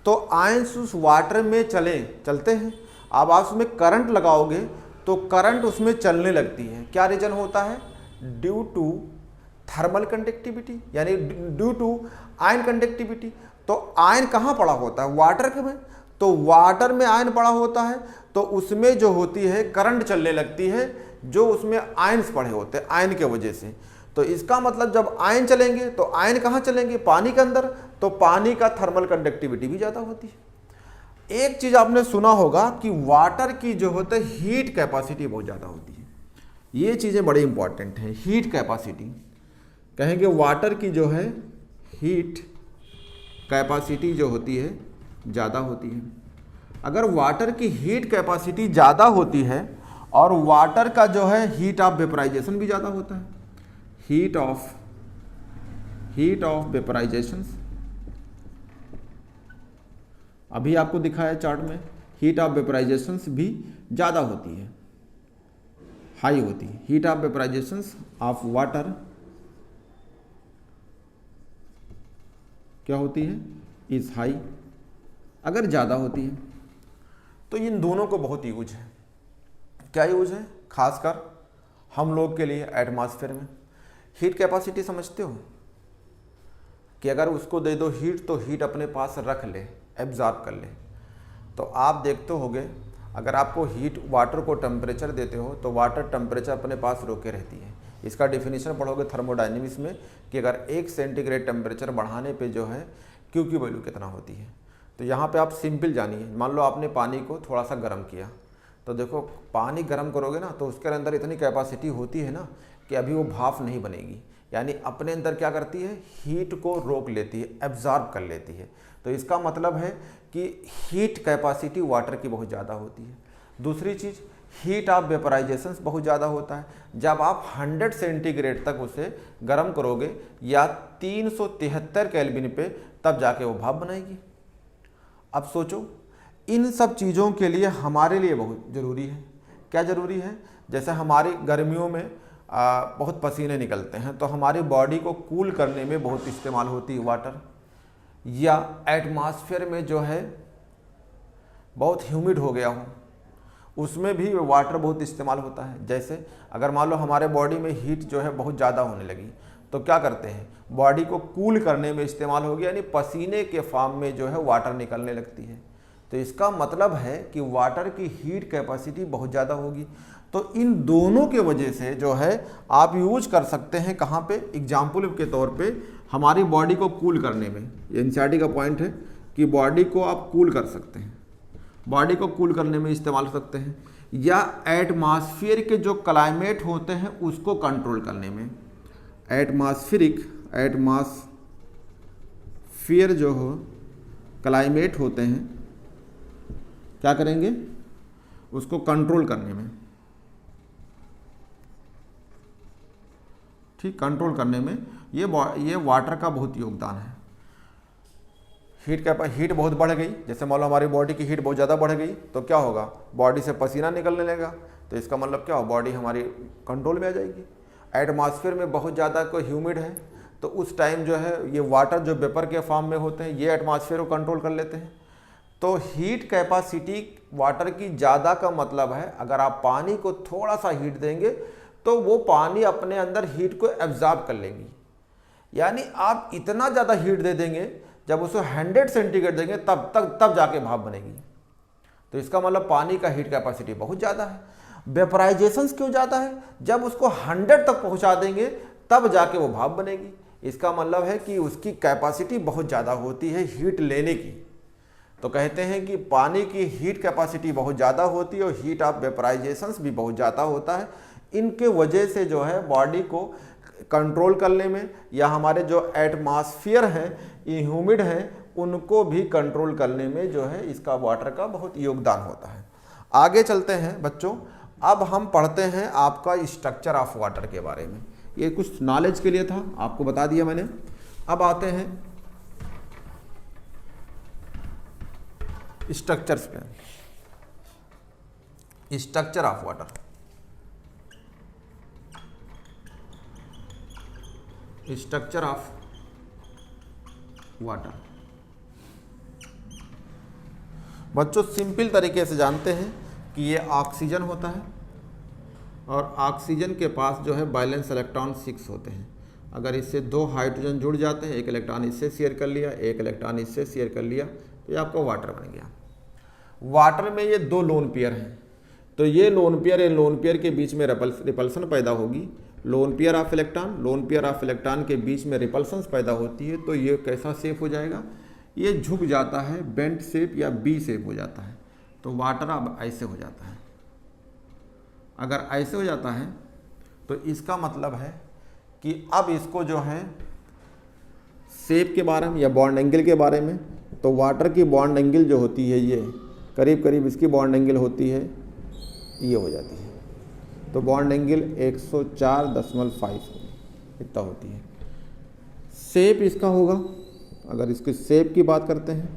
तो आयंस उस वाटर में चलते हैं। अब आप उसमें करंट लगाओगे तो करंट उसमें चलने लगती है। क्या रीजन होता है, ड्यू टू थर्मल कंडक्टिविटी, यानी ड्यू टू आयन कंडक्टिविटी। तो आयन कहाँ पड़ा होता है, वाटर के में, तो वाटर में आयन पड़ा होता है तो उसमें जो होती है करंट चलने लगती है, जो उसमें आयन्स पड़े होते हैं आयन के वजह से। तो इसका मतलब जब आयन चलेंगे तो आयन कहाँ चलेंगे, पानी के अंदर, तो पानी का थर्मल कंडक्टिविटी भी ज़्यादा होती है। एक चीज़ आपने सुना होगा कि वाटर की जो होता है हीट कैपेसिटी बहुत ज़्यादा होती है। ये चीज़ें बड़ी इंपॉर्टेंट हैं। हीट कैपेसिटी, कहेंगे वाटर की जो है हीट कैपेसिटी जो होती है ज़्यादा होती है। अगर वाटर की हीट कैपेसिटी ज़्यादा होती है और वाटर का जो है हीट ऑफ वेपराइजेशन भी ज़्यादा होता है, हीट ऑफ वेपराइजेशन, अभी आपको दिखाया चार्ट में, हीट ऑफ वेपराइजेशन भी ज़्यादा होती है, हाई होती है। Heat of vaporisation of water क्या होती है, इज हाई, अगर ज़्यादा होती है। तो इन दोनों को बहुत यूज है। क्या यूज है, खासकर हम लोग के लिए एटमॉस्फेयर में। हीट कैपेसिटी समझते हो कि अगर उसको दे दो हीट तो हीट अपने पास रख ले, एब्जॉर्ब कर ले। तो आप देखते होगे अगर आपको हीट वाटर को टेम्परेचर देते हो तो वाटर टेम्परेचर अपने पास रोके रहती है। इसका डेफिनेशन पढ़ोगे थर्मोडायनेमिक्स में कि अगर 1 सेंटीग्रेड टेम्परेचर बढ़ाने पे जो है क्यू की वैल्यू कितना होती है। तो यहाँ पे आप सिंपल जानिए, मान लो आपने पानी को थोड़ा सा गर्म किया, तो देखो पानी गर्म करोगे ना तो उसके अंदर इतनी कैपेसिटी होती है ना कि अभी वो भाप नहीं बनेगी, यानी अपने अंदर क्या करती है, हीट को रोक लेती है, एब्जॉर्ब कर लेती है। तो इसका मतलब है कि हीट कैपेसिटी वाटर की बहुत ज़्यादा होती है। दूसरी चीज़, हीट ऑफ वेपराइजेशन बहुत ज़्यादा होता है। जब आप 100 सेंटीग्रेड तक उसे गर्म करोगे या 373 केल्विन पे, तब जाके वो भाप बनाएगी। अब सोचो, इन सब चीज़ों के लिए हमारे लिए बहुत ज़रूरी है। क्या ज़रूरी है, जैसे हमारी गर्मियों में बहुत पसीने निकलते हैं तो हमारी बॉडी को कूल करने में बहुत इस्तेमाल होती है वाटर, या एटमॉस्फेयर में जो है बहुत ह्यूमिड हो गया हो उसमें भी वाटर बहुत इस्तेमाल होता है। जैसे अगर मान लो हमारे बॉडी में हीट जो है बहुत ज़्यादा होने लगी तो क्या करते हैं, बॉडी को कूल करने में इस्तेमाल होगी, यानी पसीने के फॉर्म में जो है वाटर निकलने लगती है। तो इसका मतलब है कि वाटर की हीट कैपेसिटी बहुत ज़्यादा होगी। तो इन दोनों के वजह से जो है आप यूज कर सकते हैं कहाँ पे, एग्जाम्पल के तौर पे हमारी बॉडी को कूल करने में। ये एनसीईआरटी का पॉइंट है कि बॉडी को आप कूल कर सकते हैं, बॉडी को कूल करने में इस्तेमाल कर सकते हैं, या एटमॉस्फेयर के जो क्लाइमेट होते हैं उसको कंट्रोल करने में। एटमॉस्फेयर जो हो क्लाइमेट होते हैं, क्या करेंगे, उसको कंट्रोल करने में, ठीक, कंट्रोल करने में ये वाटर का बहुत योगदान है। हीट बहुत बढ़ गई, जैसे मान लो हमारी बॉडी की हीट बहुत ज़्यादा बढ़ गई तो क्या होगा, बॉडी से पसीना निकलने लगेगा, तो इसका मतलब क्या हो, बॉडी हमारी कंट्रोल में आ जाएगी। एटमॉस्फेयर में बहुत ज़्यादा कोई ह्यूमिड है तो उस टाइम जो है ये वाटर जो वेपर के फॉर्म में होते हैं ये एटमॉस्फेयर को कंट्रोल कर लेते हैं। तो हीट कैपेसिटी वाटर की ज़्यादा का मतलब है अगर आप पानी को थोड़ा सा हीट देंगे तो वो पानी अपने अंदर हीट को एब्जॉर्ब कर लेंगी, यानी आप इतना ज़्यादा हीट दे देंगे, जब उसे 100 सेंटीग्रेड देंगे तब जाके भाप बनेगी। तो इसका मतलब पानी का हीट कैपेसिटी बहुत ज़्यादा है। वेपराइजेशन क्यों ज़्यादा है, जब उसको 100 तक पहुँचा देंगे तब जाके वो भाप बनेगी। इसका मतलब है कि उसकी कैपेसिटी बहुत ज़्यादा होती है हीट लेने की। तो कहते हैं कि पानी की हीट कैपेसिटी बहुत ज़्यादा होती है और हीट ऑफ वेपराइजेशन भी बहुत ज़्यादा होता है। इनके वजह से जो है बॉडी को कंट्रोल करने में, या हमारे जो एटमॉस्फेयर है ये ह्यूमिड है उनको भी कंट्रोल करने में जो है इसका वाटर का बहुत योगदान होता है। आगे चलते हैं बच्चों, अब हम पढ़ते हैं आपका स्ट्रक्चर ऑफ वाटर के बारे में। ये कुछ नॉलेज के लिए था, आपको बता दिया मैंने। अब आते हैं स्ट्रक्चर्स पे। Structure of water, structure of water बच्चों सिंपल तरीके से जानते हैं कि ये ऑक्सीजन होता है और ऑक्सीजन के पास जो है बैलेंस इलेक्ट्रॉन 6 होते हैं। अगर इससे 2 हाइड्रोजन जुड़ जाते हैं, एक इलेक्ट्रॉन इससे शेयर कर लिया, एक इलेक्ट्रॉन इससे शेयर कर लिया, तो ये आपका वाटर बन गया। वाटर में ये 2 लोन पेयर हैं, तो ये लोन पेयर के बीच में रिपल्सन पैदा होगी। लोन पेयर ऑफ इलेक्ट्रॉन के बीच में रिपल्सन्स पैदा होती है, तो ये कैसा शेप हो जाएगा, ये झुक जाता है, बेंट शेप या बी शेप हो जाता है। तो वाटर अब ऐसे हो जाता है। अगर ऐसे हो जाता है तो इसका मतलब है कि अब इसको जो है शेप के बारे में या बॉन्ड एंगल के बारे में, तो वाटर की बॉन्ड एंगल जो होती है ये करीब करीब इसकी बॉन्ड एंगल होती है ये हो जाती है। तो बॉन्ड एंगल 104.5 इतना होती है। शेप इसका होगा, अगर इसके शेप की बात करते हैं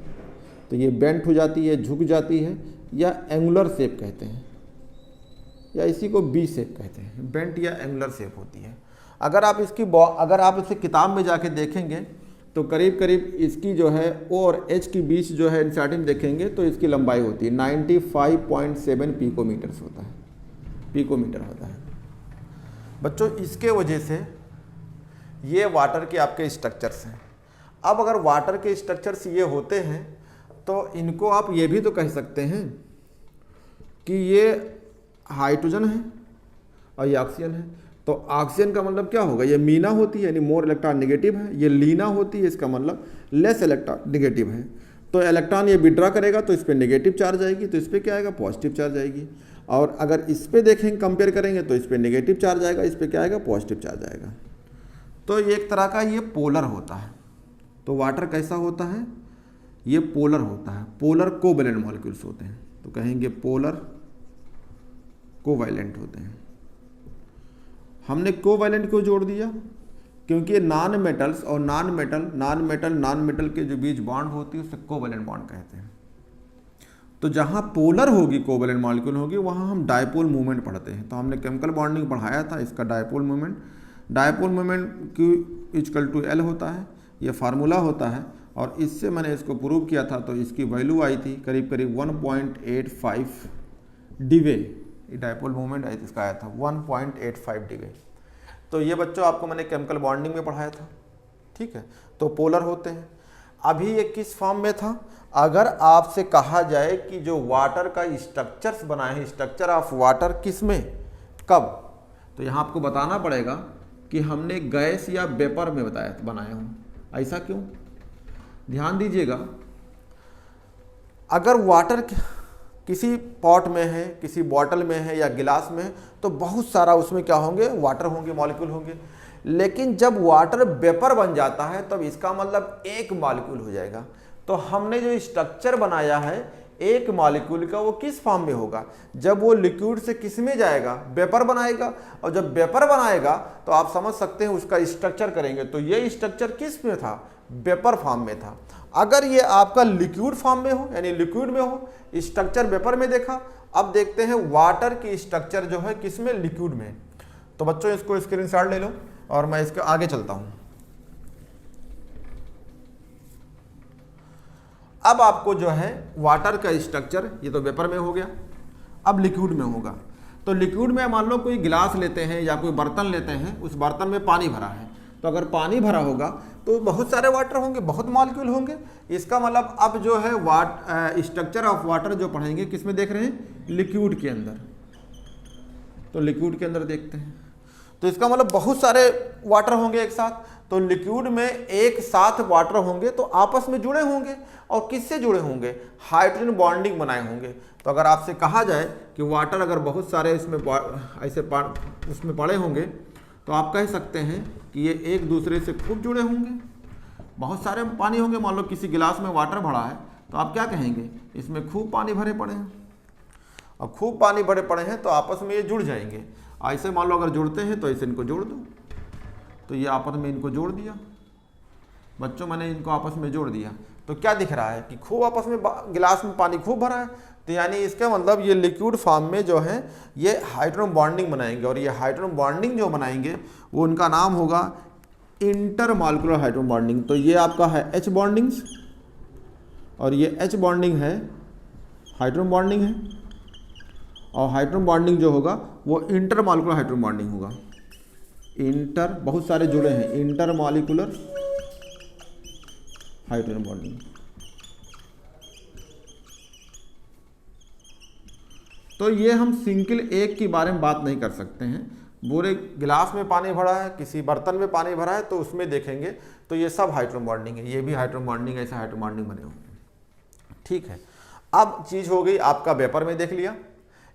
तो ये बेंट हो जाती है, झुक जाती है, या एंगुलर शेप कहते हैं, या इसी को बी शेप कहते हैं। बेंट या एंगुलर शेप होती है। अगर आप इसे किताब में जाके देखेंगे तो करीब करीब इसकी जो है ओ और एच की बीच जो है इंसर्टिंग देखेंगे तो इसकी लंबाई होती है 95.7 पिकोमीटर्स होता है, पिकोमीटर होता है। बच्चों इसके वजह से ये वाटर के आपके स्ट्रक्चर्स हैं। अब अगर वाटर के स्ट्रक्चर्स ये होते हैं तो इनको आप ये भी तो कह सकते हैं कि ये हाइड्रोजन है और ये ऑक्सीजन है। तो ऑक्सीजन का मतलब क्या होगा, ये मीना होती है यानी मोर इलेक्ट्रॉन नेगेटिव है, ये लीना होती है इसका मतलब लेस इलेक्ट्रॉन नेगेटिव है। तो इलेक्ट्रॉन ये विड्रॉ करेगा तो इस पर नेगेटिव चार्ज आएगी, तो इस पर क्या आएगा, पॉजिटिव चार्ज आएगी। और अगर इस पर देखेंगे कंपेयर करेंगे तो इस पर नेगेटिव चार्ज आएगा, इस पर क्या आएगा, पॉजिटिव चार्ज आएगा। तो ये एक तरह का ये पोलर होता है। तो वाटर कैसा होता है, ये पोलर होता है। पोलर कोवैलेंट मॉलिक्यूल्स होते हैं, तो कहेंगे पोलर कोवैलेंट होते हैं। हमने कोवैलेंट क्यों जोड़ दिया, क्योंकि ये नॉन मेटल्स और नॉन मेटल के जो बीच बॉन्ड होती है उसे कोवैलेंट बॉन्ड कहते हैं। तो जहाँ पोलर होगी कोवैलेंट मॉलिक्यूल होगी वहाँ हम डायपोल मूवमेंट पढ़ते हैं। तो हमने केमिकल बॉन्डिंग पढ़ाया था, इसका dipole movement Q equal to L होता है, ये फार्मूला होता है। और इससे मैंने इसको प्रूव किया था, तो इसकी वैल्यू आई थी करीब करीब 1.85 डिवे। डायपोल मूवमेंट इसका आया था 1.85 डिवे। तो ये बच्चों आपको मैंने केमिकल बॉन्डिंग में पढ़ाया था, ठीक है। तो पोलर होते हैं। अभी ये किस फॉर्म में था, अगर आपसे कहा जाए कि जो वाटर का स्ट्रक्चर्स बनाए हैं, स्ट्रक्चर ऑफ वाटर किस में कब, तो यहाँ आपको बताना पड़ेगा कि हमने गैस या वेपर में बनाया हूँ। ऐसा क्यों, ध्यान दीजिएगा। अगर वाटर किसी पॉट में है, किसी बॉटल में है या गिलास में है, तो बहुत सारा उसमें क्या होंगे, वाटर होंगे, मॉलिक्यूल होंगे। लेकिन जब वाटर वेपर बन जाता है तब इसका मतलब एक मॉलिक्यूल हो जाएगा। तो हमने जो स्ट्रक्चर बनाया है एक मॉलिक्यूल का, वो किस फॉर्म में होगा, जब वो लिक्विड से किस में जाएगा, वेपर बनाएगा। और जब वेपर बनाएगा तो आप समझ सकते हैं उसका स्ट्रक्चर करेंगे। तो ये स्ट्रक्चर किस में था, वेपर फॉर्म में था। अगर ये आपका लिक्विड फॉर्म में हो, यानी लिक्विड में हो, स्ट्रक्चर वेपर में देखा। अब देखते हैं वाटर की स्ट्रक्चर जो है किस में, लिक्विड में। तो बच्चों इसको स्क्रीनशॉट ले लो और मैं इसके आगे चलता हूं। अब आपको जो है वाटर का स्ट्रक्चर, ये तो वेपर में हो गया, अब लिक्विड में होगा। तो लिक्विड में मान लो कोई गिलास लेते हैं या कोई बर्तन लेते हैं, उस बर्तन में पानी भरा है। तो अगर पानी भरा होगा तो बहुत सारे वाटर होंगे, बहुत मॉलिक्यूल होंगे। इसका मतलब अब जो है स्ट्रक्चर ऑफ वाटर जो पढ़ेंगे किस में देख रहे हैं, लिक्विड के अंदर। तो लिक्विड के अंदर देखते हैं, तो इसका मतलब बहुत सारे वाटर होंगे एक साथ। तो लिक्विड में एक साथ वाटर होंगे तो आपस में जुड़े होंगे, और किससे जुड़े होंगे, हाइड्रोजन बॉन्डिंग बनाए होंगे। तो अगर आपसे कहा जाए कि वाटर अगर बहुत सारे इसमें ऐसे उसमें पड़े होंगे तो आप कह सकते हैं कि ये एक दूसरे से खूब जुड़े होंगे। बहुत सारे पानी होंगे, मान लो किसी गिलास में वाटर भरा है तो आप क्या कहेंगे, इसमें खूब पानी भरे पड़े हैं। और खूब पानी भरे पड़े हैं तो आपस में ये जुड़ जाएंगे। ऐसे मान लो अगर जुड़ते हैं तो ऐसे इनको जोड़ दो, तो ये आपस में इनको जोड़ दिया। बच्चों मैंने इनको आपस में जोड़ दिया तो क्या दिख रहा है कि खूब आपस में गिलास में पानी खूब भरा है। तो यानी इसका मतलब ये लिक्विड फॉर्म में जो है ये हाइड्रोजन बॉन्डिंग बनाएंगे, और ये हाइड्रोजन बॉन्डिंग जो बनाएंगे वो उनका नाम होगा इंटरमॉलिक्यूलर हाइड्रोजन बॉन्डिंग। तो ये आपका है H बॉन्डिंग्स, और ये H बॉन्डिंग है हाइड्रोजन बॉन्डिंग है, और हाइड्रोजन बॉन्डिंग जो होगा वो इंटरमॉलिक्यूलर हाइड्रोजन बॉन्डिंग होगा। इंटर बहुत सारे जुड़े हैं, इंटरमॉलिक्यूलर हाइड्रोजन बॉन्डिंग। तो ये हम सिंगल एक के बारे में बात नहीं कर सकते हैं। पूरे गिलास में पानी भरा है, किसी बर्तन में पानी भरा है तो उसमें देखेंगे तो ये सब हाइड्रोजन बॉन्डिंग है, ये भी हाइड्रोजन बॉन्डिंग है, ऐसे हाइड्रोजन बॉन्डिंग बने होंगे। ठीक है, अब चीज़ हो गई आपका वेपर में देख लिया,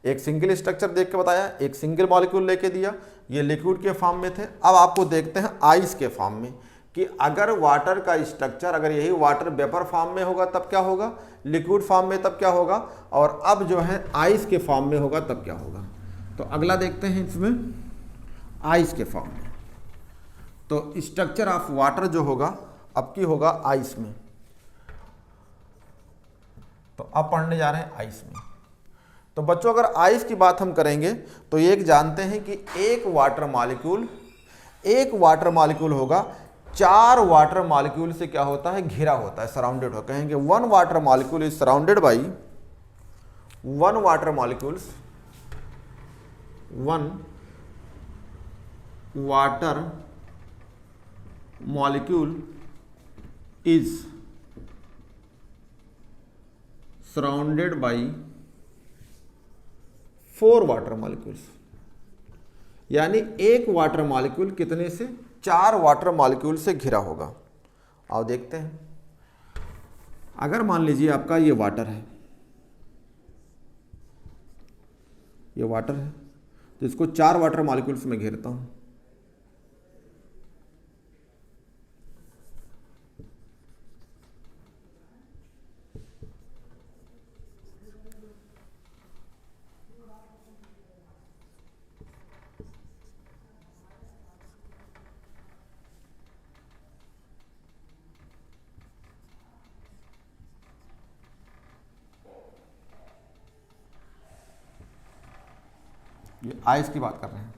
एक सिंगल स्ट्रक्चर देख के बताया, एक सिंगल मॉलिक्यूल लेके दिया, ये लिक्विड के फॉर्म में थे। अब आपको देखते हैं आइस के फॉर्म में कि अगर वाटर का स्ट्रक्चर, अगर यही वाटर वेपर फॉर्म में होगा तब क्या होगा, लिक्विड फॉर्म में तब क्या होगा, और अब जो है आइस के फॉर्म में होगा तब क्या होगा। तो अगला देखते हैं इसमें आइस के फॉर्म में। तो स्ट्रक्चर ऑफ वाटर जो होगा अब की होगा आइस में। तो अब पढ़ने जा रहे हैं आइस में। तो बच्चों अगर आइस की बात हम करेंगे तो एक जानते हैं कि एक वाटर मॉलिक्यूल होगा 4 वाटर मॉलिक्यूल से क्या होता है, घिरा होता है, सराउंडेड हो। कहेंगे 1 water molecule is surrounded by 1 water molecules, 1 water molecule is surrounded by 4 water molecules. यानी एक वाटर मॉलिक्यूल कितने से, 4 वाटर मॉलिक्यूल से घिरा होगा। आओ देखते हैं, अगर मान लीजिए आपका ये वाटर है, ये वाटर है तो इसको 4 वाटर मॉलिक्यूल्स में घेरता हूं। ये आइस की बात कर रहे हैं।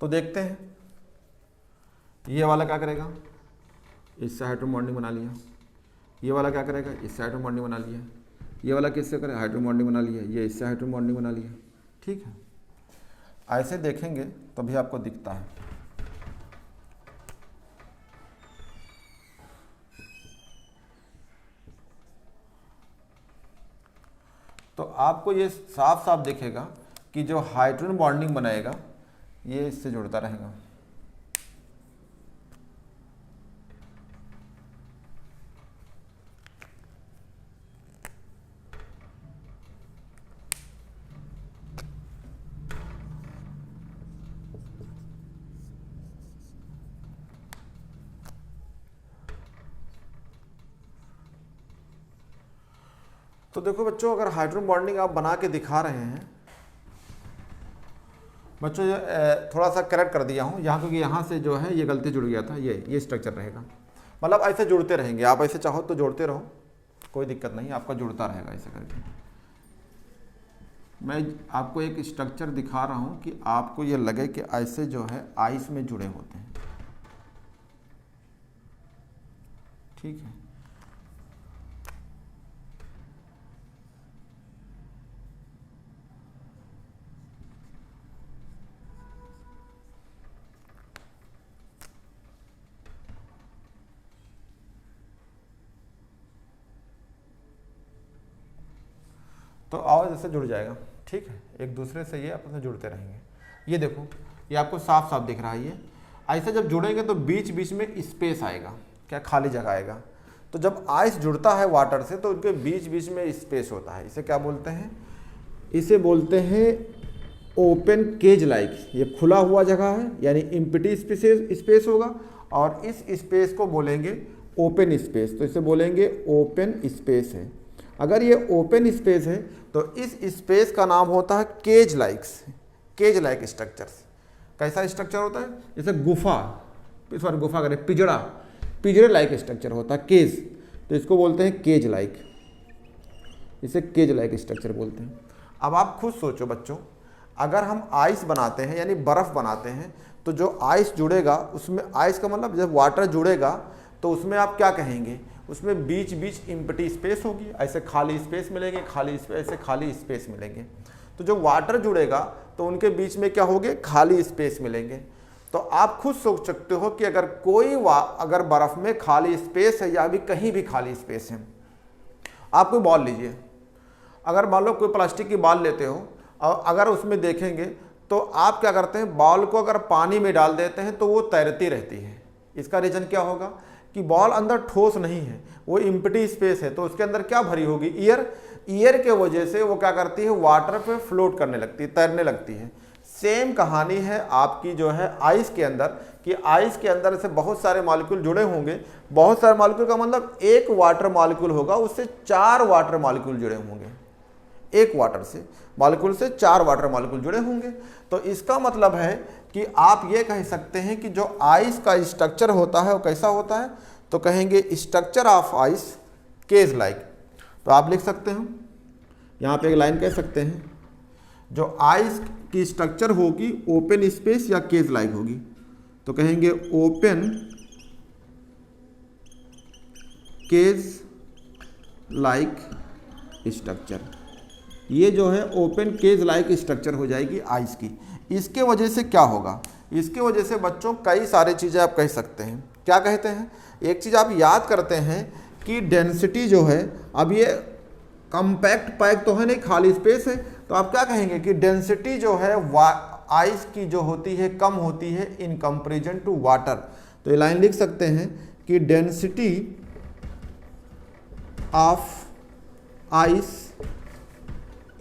तो देखते हैं ये वाला क्या करेगा, इससे हाइड्रोजन बॉन्डिंग बना लिया। ये वाला क्या करेगा, इससे हाइड्रोजन बॉन्डिंग बना लिया। ये वाला किससे करेगा, हाइड्रोजन बॉन्डिंग बना लिया। ये इससे हाइड्रोजन बॉन्डिंग बना लिया। ठीक है, ऐसे देखेंगे तभी आपको दिखता है। तो आपको ये साफ साफ दिखेगा कि जो हाइड्रोजन बॉन्डिंग बनाएगा ये इससे जुड़ता रहेगा। तो देखो बच्चों, अगर हाइड्रोजन बॉन्डिंग आप बना के दिखा रहे हैं, बच्चों थोड़ा सा करेक्ट कर दिया हूँ यहाँ, क्योंकि यहाँ से जो है ये गलती जुड़ गया था। ये स्ट्रक्चर रहेगा, मतलब ऐसे जुड़ते रहेंगे। आप ऐसे चाहो तो जोड़ते रहो, कोई दिक्कत नहीं, आपका जुड़ता रहेगा ऐसे करके। मैं आपको एक स्ट्रक्चर दिखा रहा हूँ कि आपको ये लगे कि ऐसे जो है आइस में जुड़े होते हैं। ठीक है, तो आवाज़ ऐसे जुड़ जाएगा। ठीक है, एक दूसरे से ये आपस में जुड़ते रहेंगे। ये देखो, ये आपको साफ साफ दिख रहा है। ये ऐसे जब जुड़ेंगे तो बीच बीच में स्पेस आएगा, क्या खाली जगह आएगा। तो जब आइस जुड़ता है वाटर से तो उनके बीच बीच में स्पेस होता है। इसे क्या बोलते हैं, इसे बोलते हैं ओपन केज लाइक, ये खुला हुआ जगह है यानी एम्प्टी स्पेस होगा, और इस स्पेस को बोलेंगे ओपन स्पेस, तो इसे बोलेंगे ओपन स्पेस है। अगर ये ओपन स्पेस है तो इस स्पेस का नाम होता है केज लाइक स्ट्रक्चर्स। कैसा स्ट्रक्चर होता है? जैसे गुफा, इस बार गुफा करें, पिजड़े लाइक स्ट्रक्चर होता है केज, तो इसको बोलते हैं केज लाइक, इसे केज लाइक स्ट्रक्चर बोलते हैं। अब आप खुद सोचो बच्चों, अगर हम आइस बनाते हैं यानी बर्फ़ बनाते हैं, तो जो आइस जुड़ेगा उसमें, आइस का मतलब जब वाटर जुड़ेगा तो उसमें आप क्या कहेंगे, उसमें बीच बीच एम्प्टी स्पेस होगी, ऐसे खाली स्पेस मिलेंगे, खाली स्पेस, ऐसे खाली स्पेस मिलेंगे। तो जो वाटर जुड़ेगा तो उनके बीच में क्या होंगे, खाली स्पेस मिलेंगे। तो आप खुद सोच सकते हो कि अगर अगर बर्फ़ में खाली स्पेस है या अभी कहीं भी खाली स्पेस है, आप कोई बॉल लीजिए, अगर मान लो कोई प्लास्टिक की बॉल लेते हो और अगर उसमें देखेंगे तो आप क्या करते हैं, बॉल को अगर पानी में डाल देते हैं तो वो तैरती रहती है। इसका रीज़न क्या होगा कि बॉल अंदर ठोस नहीं है, वो एम्प्टी स्पेस है, तो उसके अंदर क्या भरी होगी, ईयर के वजह से वो क्या करती है, वाटर पे फ्लोट करने लगती है, तैरने लगती है। सेम कहानी है आपकी जो है आइस के अंदर, कि आइस के अंदर से बहुत सारे मॉलिक्यूल जुड़े होंगे। बहुत सारे मॉलिक्यूल का मतलब एक वाटर मॉलिक्यूल होगा, उससे 4 वाटर मॉलिक्यूल जुड़े होंगे, एक वाटर से मॉलिक्यूल से 4 वाटर मॉलिक्यूल जुड़े होंगे। तो इसका मतलब है कि आप ये कह सकते हैं कि जो आइस का स्ट्रक्चर होता है वो कैसा होता है, तो कहेंगे structure of ice cage like. तो आप लिख सकते हो, यहाँ पे एक लाइन कह सकते हैं, जो आइस की स्ट्रक्चर होगी ओपन स्पेस या केज लाइक होगी, तो कहेंगे ओपन केज लाइक स्ट्रक्चर। ये जो है ओपन केज लाइक स्ट्रक्चर हो जाएगी आइस की। इसके वजह से क्या होगा, इसके वजह से बच्चों कई सारी चीज़ें आप कह सकते हैं। क्या कहते हैं, एक चीज़ आप याद करते हैं कि डेंसिटी जो है, अब ये कम्पैक्ट पैक तो है नहीं, खाली स्पेस है, तो आप क्या कहेंगे कि डेंसिटी जो है आइस की जो होती है कम होती है इन कंपैरिजन टू वाटर। तो ये लाइन लिख सकते हैं कि density of ice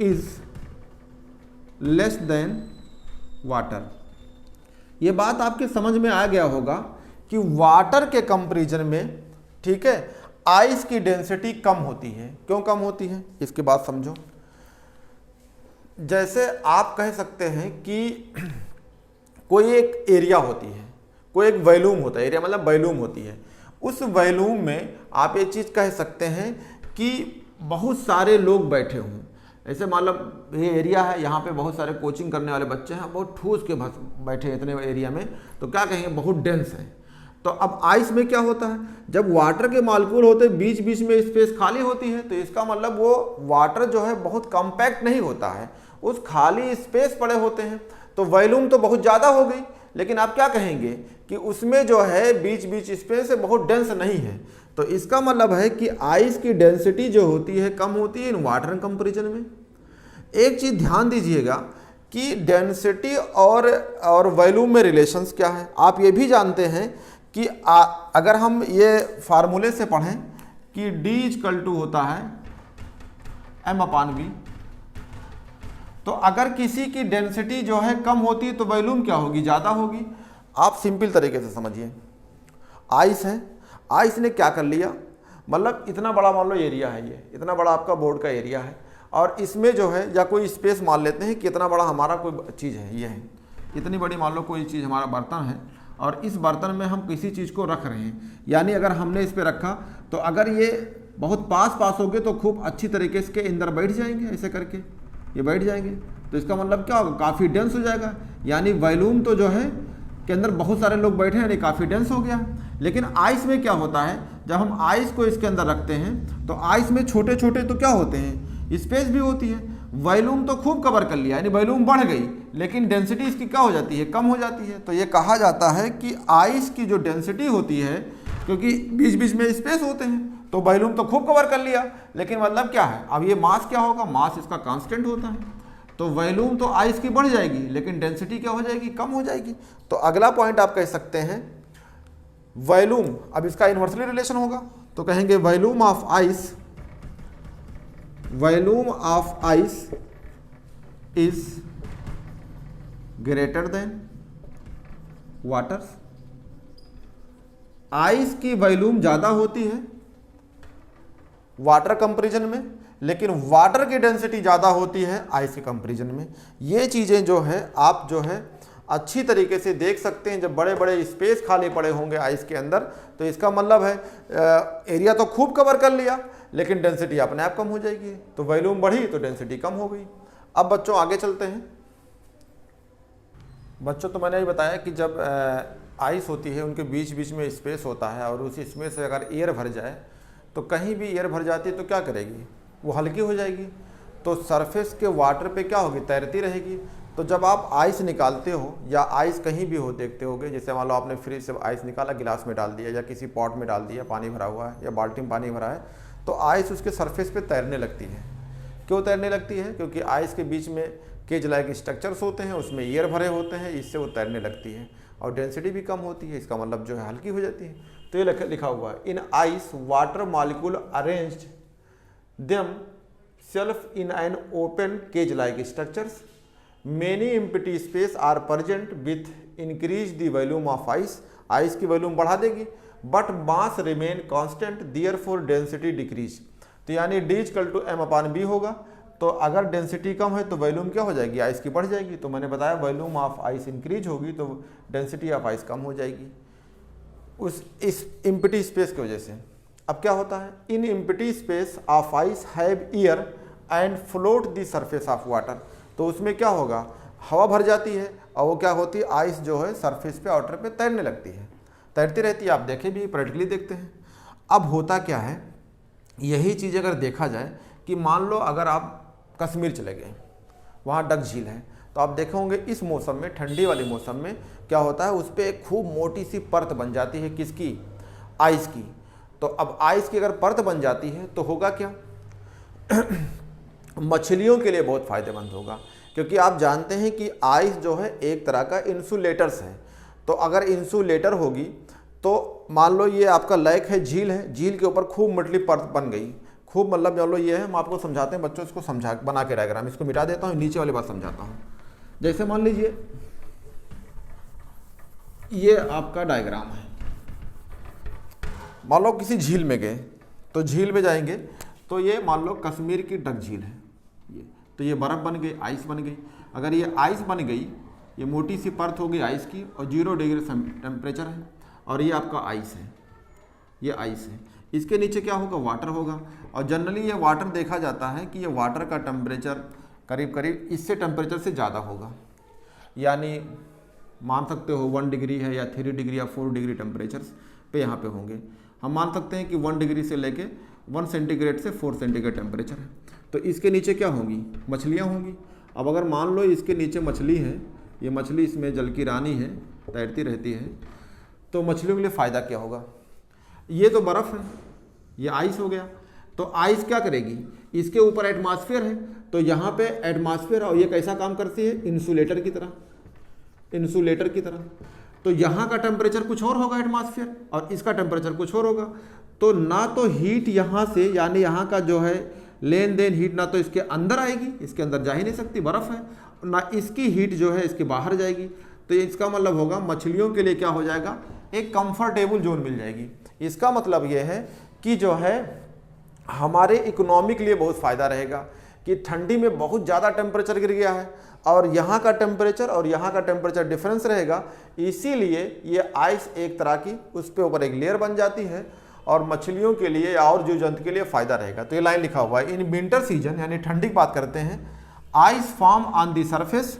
is less than water. ये बात आपके समझ में आ गया होगा कि वाटर के कंपैरिजन में, ठीक है, आइस की डेंसिटी कम होती है। क्यों कम होती है, इसके बाद समझो। जैसे आप कह सकते हैं कि कोई एक एरिया होती है, कोई एक वॉल्यूम होता है, एरिया मतलब वॉल्यूम होती है, उस वॉल्यूम में आप ये चीज़ कह सकते हैं कि बहुत सारे लोग बैठे हों। ऐसे मतलब ये एरिया है, यहाँ पे बहुत सारे कोचिंग करने वाले बच्चे हैं, बहुत ठूस के बैठे हैं इतने एरिया में, तो क्या कहेंगे, बहुत डेंस है। तो अब आइस में क्या होता है, जब वाटर के मॉलिक्यूल होते हैं बीच बीच में स्पेस खाली होती है, तो इसका मतलब वो वाटर जो है बहुत कॉम्पैक्ट नहीं होता है, उस खाली स्पेस पड़े होते हैं, तो वॉल्यूम तो बहुत ज़्यादा हो गई, लेकिन आप क्या कहेंगे कि उसमें जो है बीच बीच स्पेस है बहुत डेंस नहीं है। तो इसका मतलब है कि आइस की डेंसिटी जो होती है कम होती है इन वाटर कंपैरिजन में। एक चीज़ ध्यान दीजिएगा कि डेंसिटी और वॉल्यूम में रिलेशंस क्या है। आप ये भी जानते हैं कि अगर हम ये फार्मूले से पढ़ें कि D = होता है m/v, तो अगर किसी की डेंसिटी जो है कम होती है तो वॉल्यूम क्या होगी, ज़्यादा होगी। आप सिंपल तरीके से समझिए, आइस है, आइस ने क्या कर लिया, मतलब इतना बड़ा मान लो एरिया है, ये इतना बड़ा आपका बोर्ड का एरिया है, और इसमें जो है या कोई स्पेस मान लेते हैं कि इतना बड़ा हमारा कोई चीज़ है, ये है इतनी बड़ी मान लो कोई चीज़ हमारा बर्तन है, और इस बर्तन में हम किसी चीज़ को रख रहे हैं, यानी अगर हमने इस पर रखा तो अगर ये बहुत पास हो गए तो खूब अच्छी तरीके से के अंदर बैठ जाएंगे, ऐसे करके ये बैठ जाएंगे, तो इसका मतलब क्या होगा, काफ़ी डेंस हो जाएगा, यानी वॉल्यूम तो जो है के अंदर बहुत सारे लोग बैठे हैं, यानी काफ़ी डेंस हो गया। लेकिन आइस में क्या होता है, जब हम आइस को इसके अंदर रखते हैं तो आइस में छोटे छोटे तो क्या होते हैं, स्पेस भी होती है, वॉल्यूम तो खूब कवर कर लिया, यानी वॉल्यूम बढ़ गई, लेकिन डेंसिटी इसकी क्या हो जाती है, कम हो जाती है। तो ये कहा जाता है कि आइस की जो डेंसिटी होती है, क्योंकि बीच बीच में स्पेस होते हैं, तो वॉल्यूम तो खूब कवर कर लिया, लेकिन मतलब क्या है, अब ये मास क्या होगा, मास इसका कांस्टेंट होता है, तो वॉल्यूम तो आइस की बढ़ जाएगी, लेकिन डेंसिटी क्या हो जाएगी, कम हो जाएगी। तो अगला पॉइंट आप कह सकते हैं वॉल्यूम, अब इसका इन्वर्सली रिलेशन होगा, तो कहेंगे volume of ice is greater than water. Ice की वॉल्यूम ज़्यादा होती है वाटर कंपैरिजन में, लेकिन वाटर की डेंसिटी ज़्यादा होती है आइस के कंपैरिजन में। ये चीज़ें जो है आप जो है अच्छी तरीके से देख सकते हैं। जब बड़े बड़े स्पेस खाली पड़े होंगे आइस के अंदर, तो इसका मतलब है एरिया तो खूब कवर कर लिया, लेकिन डेंसिटी अपने आप कम हो जाएगी। तो वॉल्यूम बढ़ी तो डेंसिटी कम हो गई। अब बच्चों आगे चलते हैं। बच्चों तो मैंने ये बताया कि जब आइस होती है उनके बीच बीच में स्पेस होता है, और उस स्पेस से अगर एयर भर जाए तो कहीं भी एयर भर जाती है तो क्या करेगी, वो हल्की हो जाएगी। तो सरफेस के वाटर पे क्या होगी, तैरती रहेगी। तो जब आप आइस निकालते हो या आइस कहीं भी हो देखते होगे, जैसे मान लो आपने फ्रिज से आइस निकाला, गिलास में डाल दिया या किसी पॉट में डाल दिया, पानी भरा हुआ है या बाल्टी में पानी भरा है, तो आइस उसके सरफेस पे तैरने लगती है। क्यों तैरने लगती है? क्योंकि आइस के बीच में केज लाइक स्ट्रक्चर्स होते हैं, उसमें एयर भरे होते हैं, इससे वो तैरने लगती है और डेंसिटी भी कम होती है। इसका मतलब जो है हल्की हो जाती है। तो ये लिखा हुआ है, in ice water molecule arranged themselves in an open cage like structures, many empty space are present with increase the volume of ice. Ice की वॉल्यूम बढ़ा देगी, but mass remain constant, therefore density decrease. तो यानी D=M/B होगा। तो अगर density कम है तो वॉल्यूम क्या हो जाएगी, आइस की बढ़ जाएगी। तो मैंने बताया वॉल्यूम ऑफ आइस इंक्रीज होगी तो डेंसिटी ऑफ आइस कम हो जाएगी इस एम्प्टी स्पेस की वजह से। अब क्या होता है, in empty space of ice have air and float the surface of water. तो उसमें क्या होगा, हवा भर जाती है और वो क्या होती है, आइस जो है सरफेस पे वाटर पे तैरने लगती है, तैरती रहती है। आप देखे भी, प्रैक्टिकली देखते हैं। अब होता क्या है, यही चीज़ अगर देखा जाए कि मान लो अगर आप कश्मीर चले गए, वहाँ डक झील है, तो आप देखे होंगे इस मौसम में, ठंडी वाले मौसम में क्या होता है, उस पर एक खूब मोटी सी परत बन जाती है, किसकी, आइस की। तो अब आइस की अगर परत बन जाती है तो होगा क्या मछलियों के लिए बहुत फ़ायदेमंद होगा, क्योंकि आप जानते हैं कि आइस जो है एक तरह का इंसुलेटर्स है। तो अगर इंसुलेटर होगी तो मान लो ये आपका लेक है, झील है, झील के ऊपर खूब मोटी परत बन गई, खूब मतलब मान लो ये है, हम आपको समझाते हैं बच्चों, इसको समझा बना के डायग्राम, इसको मिटा देता हूँ, नीचे वाली बात समझाता हूँ। जैसे मान लीजिए ये आपका डायग्राम है, मान लो किसी झील में गए, तो झील में जाएंगे तो ये मान लो कश्मीर की डक झील है, ये तो ये बर्फ़ बन गई, आइस बन गई। अगर ये आइस बन गई, ये मोटी सी परत होगी आइस की और 0 डिग्री टेम्परेचर है, और ये आपका आइस है, ये आइस है। इसके नीचे क्या होगा, वाटर होगा। और जनरली ये वाटर देखा जाता है कि ये वाटर का टेम्परेचर करीब करीब इससे टेम्परेचर से ज़्यादा होगा, यानी मान सकते हो 1 डिग्री है या 3 डिग्री या 4 डिग्री टेम्परेचर्स पे यहाँ पे होंगे। हम मान सकते हैं कि 1 डिग्री से लेके 1 सेंटीग्रेड से 4 सेंटीग्रेड टेम्परेचर है। तो इसके नीचे क्या होंगी, मछलियाँ होंगी। अब अगर मान लो इसके नीचे मछली है, ये मछली इसमें जल की रानी है, तैरती रहती है, तो मछलियों के लिए फ़ायदा क्या होगा, ये तो बर्फ़ है, ये आइस हो गया। तो आइस क्या करेगी, इसके ऊपर एटमॉस्फेयर है, तो यहाँ पे एटमॉस्फेयर, और ये कैसा काम करती है, इंसुलेटर की तरह, इंसुलेटर की तरह। तो यहाँ का टेम्परेचर कुछ और होगा एटमॉस्फेयर, और इसका टेम्परेचर कुछ और होगा। तो ना तो हीट यहाँ से, यानी यहाँ का जो है लेन देन हीट ना तो इसके अंदर आएगी, इसके अंदर जा ही नहीं सकती, बर्फ़ है, ना इसकी हीट जो है इसके बाहर जाएगी। तो इसका मतलब होगा मछलियों के लिए क्या हो जाएगा, एक कंफर्टेबल जोन मिल जाएगी। इसका मतलब ये है कि जो है हमारे इकोनॉमी के लिए बहुत फ़ायदा रहेगा कि ठंडी में बहुत ज़्यादा टेम्परेचर गिर गया है और यहाँ का टेम्परेचर और यहाँ का टेम्परेचर डिफरेंस रहेगा, इसीलिए ये आइस एक तरह की उस पे ऊपर एक लेयर बन जाती है और मछलियों के लिए और जीव जंतु के लिए फ़ायदा रहेगा। तो ये लाइन लिखा हुआ है, इन विंटर सीजन यानी ठंडी की बात करते हैं, ice form on the surface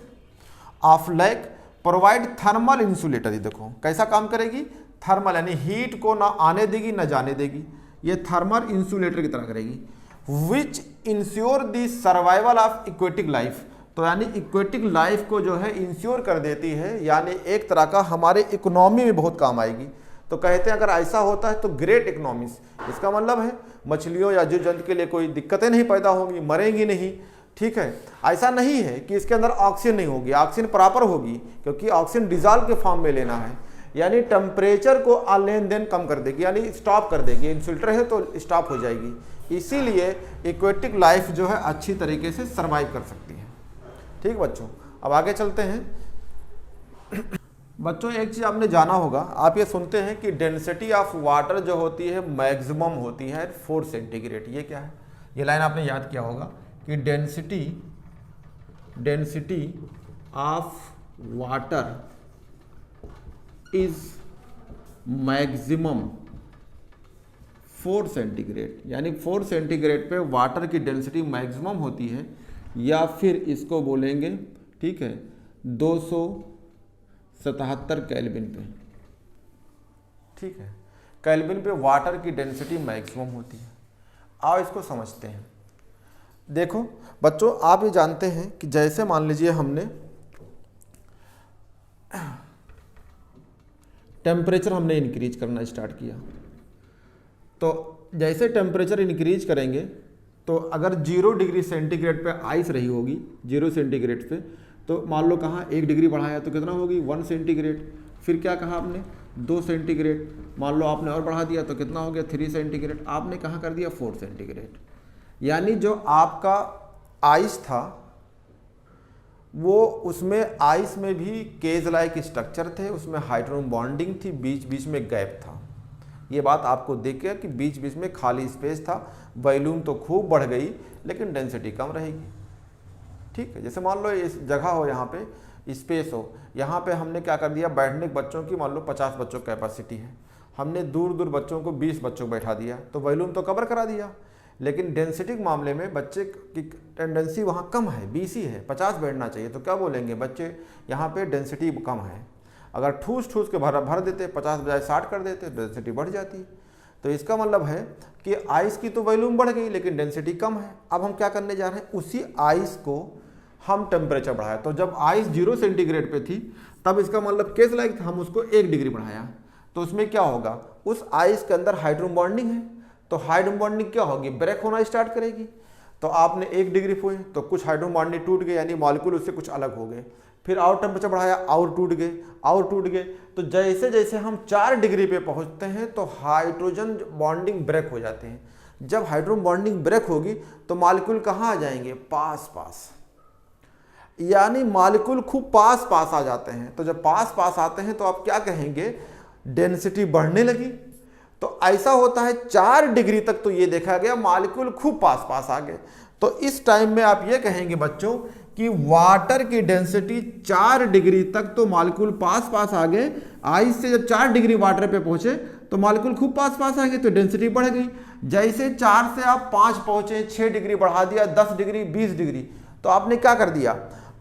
of lake provide thermal insulator. ये देखो कैसा काम करेगी, थर्मल यानी हीट को ना आने देगी ना जाने देगी, ये थर्मल इंसुलेटर की तरह करेगी। Which ensure the survival of aquatic life, तो यानी इक्वेटिक लाइफ को जो है इंश्योर कर देती है, यानी एक तरह का हमारे इकोनॉमी में बहुत काम आएगी। तो कहते हैं अगर ऐसा होता है तो ग्रेट इकोनॉमिक्स, इसका मतलब है मछलियों या जीव जंतु के लिए कोई दिक्कतें नहीं पैदा होंगी, मरेंगी नहीं। ठीक है, ऐसा नहीं है कि इसके अंदर ऑक्सीजन नहीं होगी, ऑक्सीजन प्रॉपर होगी, क्योंकि ऑक्सीजन डिजॉल्व के फॉर्म में लेना है, यानी टेम्परेचर को लेन देन कम कर देगी, यानी स्टॉप कर देगी। इंसुलेटर है तो स्टॉप हो जाएगी, इसीलिए इक्वेटिक लाइफ जो है अच्छी तरीके से सर्वाइव कर सकती है। ठीक बच्चों, अब आगे चलते हैं। बच्चों एक चीज़ आपने जाना होगा, आप ये सुनते हैं कि डेंसिटी ऑफ वाटर जो होती है मैक्सिमम होती है 4 सेंटीग्रेड। ये क्या है? ये लाइन आपने याद किया होगा कि density of water is maximum 4 centigrade, यानी 4 सेंटीग्रेड पे वाटर की डेंसिटी मैक्सिमम होती है, या फिर इसको बोलेंगे, ठीक है, 277 केल्विन पे, ठीक है, केल्विन पे वाटर की डेंसिटी मैक्सिमम होती है। आओ इसको समझते हैं। देखो बच्चों, आप ये जानते हैं कि जैसे मान लीजिए हमने टेम्परेचर हमने इंक्रीज करना स्टार्ट किया, तो जैसे टेम्परेचर इंक्रीज करेंगे तो अगर 0 डिग्री सेंटीग्रेड पे आइस रही होगी 0 सेंटीग्रेड पे, तो मान लो कहाँ 1 डिग्री बढ़ाया तो कितना होगी 1 सेंटीग्रेड। फिर क्या कहा आपने 2 सेंटीग्रेड, मान लो आपने और बढ़ा दिया तो कितना हो गया 3 सेंटीग्रेड, आपने कहाँ कर दिया 4 सेंटीग्रेड। यानी जो आपका आइस था वो, उसमें आइस में भी केज लाइक स्ट्रक्चर थे, उसमें हाइड्रोजन बॉन्डिंग थी, बीच बीच में गैप था। ये बात आपको देख के कि बीच बीच में खाली स्पेस था, वॉल्यूम तो खूब बढ़ गई लेकिन डेंसिटी कम रहेगी। ठीक है, जैसे मान लो इस जगह हो, यहाँ पे स्पेस हो, यहाँ पे हमने क्या कर दिया, बैठने के बच्चों की मान लो 50 बच्चों की कैपेसिटी है, हमने दूर दूर बच्चों को 20 बच्चों को बैठा दिया तो वॉल्यूम तो कवर करा दिया, लेकिन डेंसिटी के मामले में बच्चे की टेंडेंसी वहाँ कम है, 20 ही है, 50 बैठना चाहिए, तो क्या बोलेंगे बच्चे यहाँ पे डेंसिटी कम है। अगर ठूस ठूस के भर देते 50 बजाय 60 कर देते तो डेंसिटी बढ़ जाती। तो इसका मतलब है कि आइस की तो वॉल्यूम बढ़ गई लेकिन डेंसिटी कम है। अब हम क्या करने जा रहे हैं, उसी आइस को हम टेम्परेचर बढ़ाया, तो जब आइस 0 सेंटीग्रेड पे थी तब इसका मतलब केस लाइक था, हम उसको 1 डिग्री बढ़ाया, तो उसमें क्या होगा, उस आइस के अंदर हाइड्रोजन बॉन्डिंग है, तो हाइड्रोजन बॉन्डिंग क्या होगी, ब्रेक होना स्टार्ट करेगी। तो आपने 1 डिग्री हुए तो कुछ हाइड्रोजन बॉन्डिंग टूट गए, यानी मॉलिक्यूल उससे कुछ अलग हो गए, फिर और टेम्परेचर बढ़ाया और टूट गए और टूट गए। तो जैसे जैसे हम 4 डिग्री पे पहुंचते हैं तो हाइड्रोजन बॉन्डिंग ब्रेक हो जाते हैं। जब हाइड्रोजन बॉन्डिंग ब्रेक होगी तो मॉलिक्यूल कहाँ आ जाएंगे, पास पास, यानी मॉलिक्यूल खूब पास पास आ जाते हैं। तो जब पास पास आते हैं तो आप क्या कहेंगे, डेंसिटी बढ़ने लगी। तो ऐसा होता है 4 डिग्री तक, तो ये देखा गया मॉलिक्यूल खूब पास पास आ गए। तो इस टाइम में आप ये कहेंगे बच्चों कि वाटर की डेंसिटी 4 डिग्री तक तो मॉलिक्यूल पास पास आ गए। आइस से जब 4 डिग्री वाटर पे पहुंचे तो मॉलिक्यूल खूब पास पास आ गए, तो डेंसिटी बढ़ गई। जैसे 4 से आप 5 पहुंचे, 6 डिग्री बढ़ा दिया, 10 डिग्री, 20 डिग्री, तो आपने क्या कर दिया,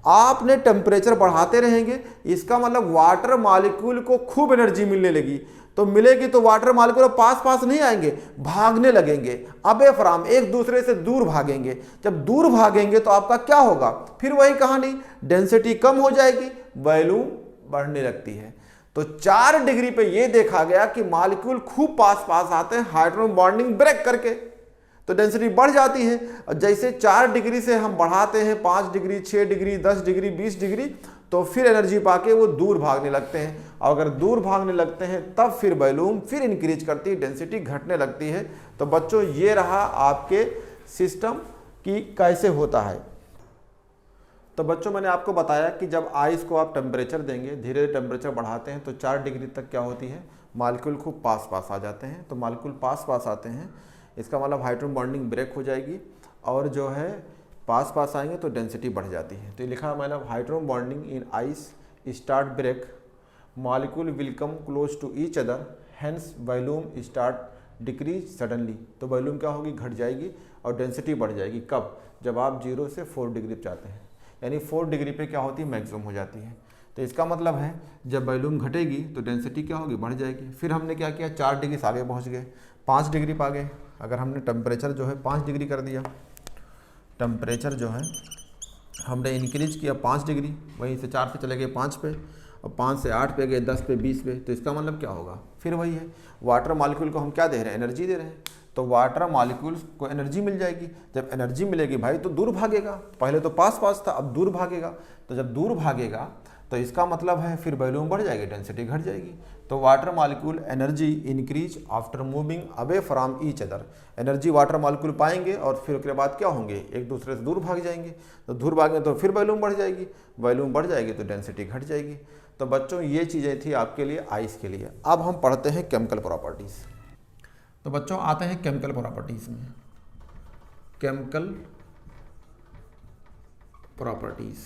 आपने टेम्परेचर बढ़ाते रहेंगे। इसका मतलब वाटर मॉलिक्यूल को खूब एनर्जी मिलने लगी, तो मिलेगी तो वाटर मॉलिक्यूल पास पास नहीं आएंगे, भागने लगेंगे, अबे फ्रॉम, एक दूसरे से दूर भागेंगे। जब दूर भागेंगे तो आपका क्या होगा, फिर वही कहानी, डेंसिटी कम हो जाएगी, वॉल्यूम बढ़ने लगती है। तो 4 डिग्री पे ये देखा गया कि मॉलिक्यूल खूब पास पास आते हैं हाइड्रोजन बॉन्डिंग ब्रेक करके, तो डेंसिटी बढ़ जाती है। और जैसे 4 डिग्री से हम बढ़ाते हैं 5 डिग्री, 6 डिग्री, 10 डिग्री, 20 डिग्री, तो फिर एनर्जी पाके वो दूर भागने लगते हैं। और अगर दूर भागने लगते हैं तब फिर वॉल्यूम फिर इंक्रीज करती है, डेंसिटी घटने लगती है। तो बच्चों ये रहा आपके सिस्टम की कैसे होता है। तो बच्चों मैंने आपको बताया कि जब आइस को आप टेम्परेचर देंगे, धीरे धीरे टेम्परेचर बढ़ाते हैं तो 4 डिग्री तक क्या होती है, मॉलिक्यूल खूब पास पास आ जाते हैं। तो मॉलिक्यूल पास पास आते हैं, इसका मतलब हाइड्रोजन बॉन्डिंग ब्रेक हो जाएगी और जो है पास पास आएंगे तो डेंसिटी बढ़ जाती है। तो ये लिखा मतलब hydrogen bonding in ice start break, molecule will come close to each other, hence volume start decrease suddenly. तो वॉल्यूम क्या होगी, घट जाएगी और डेंसिटी बढ़ जाएगी। कब, जब आप 0 से 4 डिग्री पे जाते हैं, यानी 4 डिग्री पे क्या होती है, मैक्सिमम हो जाती है। तो इसका मतलब है जब वॉल्यूम घटेगी तो डेंसिटी क्या होगी, बढ़ जाएगी। फिर हमने क्या किया, 4 डिग्री से आगे पहुँच गए, 5 डिग्री पे आ गए। अगर हमने टेम्परेचर जो है 5 डिग्री कर दिया, टेम्परेचर जो है हमने इंक्रीज किया 5 डिग्री, वहीं से 4 से चले गए 5 पे, और 5 से 8 पे गए, 10 पे, 20 पे। तो इसका मतलब क्या होगा, फिर वही है, वाटर मॉलिक्यूल को हम क्या दे रहे हैं, एनर्जी दे रहे हैं। तो वाटर मॉलिक्यूल्स को एनर्जी मिल जाएगी। जब एनर्जी मिलेगी भाई तो दूर भागेगा, पहले तो पास पास था अब दूर भागेगा। तो जब दूर भागेगा तो इसका मतलब है फिर वॉल्यूम बढ़ जाएगी, डेंसिटी घट जाएगी। तो water molecule energy increase after moving away from each other. Energy water molecule पाएंगे और फिर उसके बाद क्या होंगे, एक दूसरे से दूर भाग जाएंगे। तो दूर भागेंगे तो फिर वॉल्यूम बढ़ जाएगी, वॉल्यूम बढ़ जाएगी तो डेंसिटी घट जाएगी। तो बच्चों ये चीज़ें थी आपके लिए आइस के लिए। अब हम पढ़ते हैं केमिकल प्रॉपर्टीज़। तो बच्चों आते हैं केमिकल प्रॉपर्टीज़ में। केमिकल प्रॉपर्टीज़,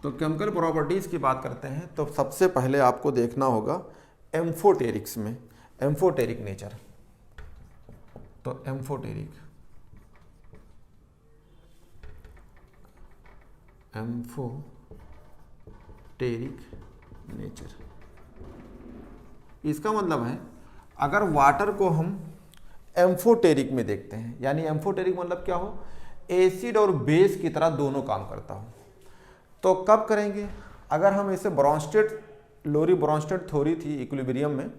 तो केमिकल प्रॉपर्टीज़ की बात करते हैं तो सबसे पहले आपको देखना होगा एम्फोटेरिक्स में, एम्फोटेरिक नेचर। तो एम्फोटेरिक नेचर, इसका मतलब है अगर वाटर को हम एम्फोटेरिक में देखते हैं, यानी एम्फोटेरिक मतलब क्या हो, एसिड और बेस की तरह दोनों काम करता हो। तो कब करेंगे, अगर हम इसे ब्रॉन्स्टेड, लोरी ब्रॉन्स्टेड थ्योरी थी इक्विलिब्रियम में,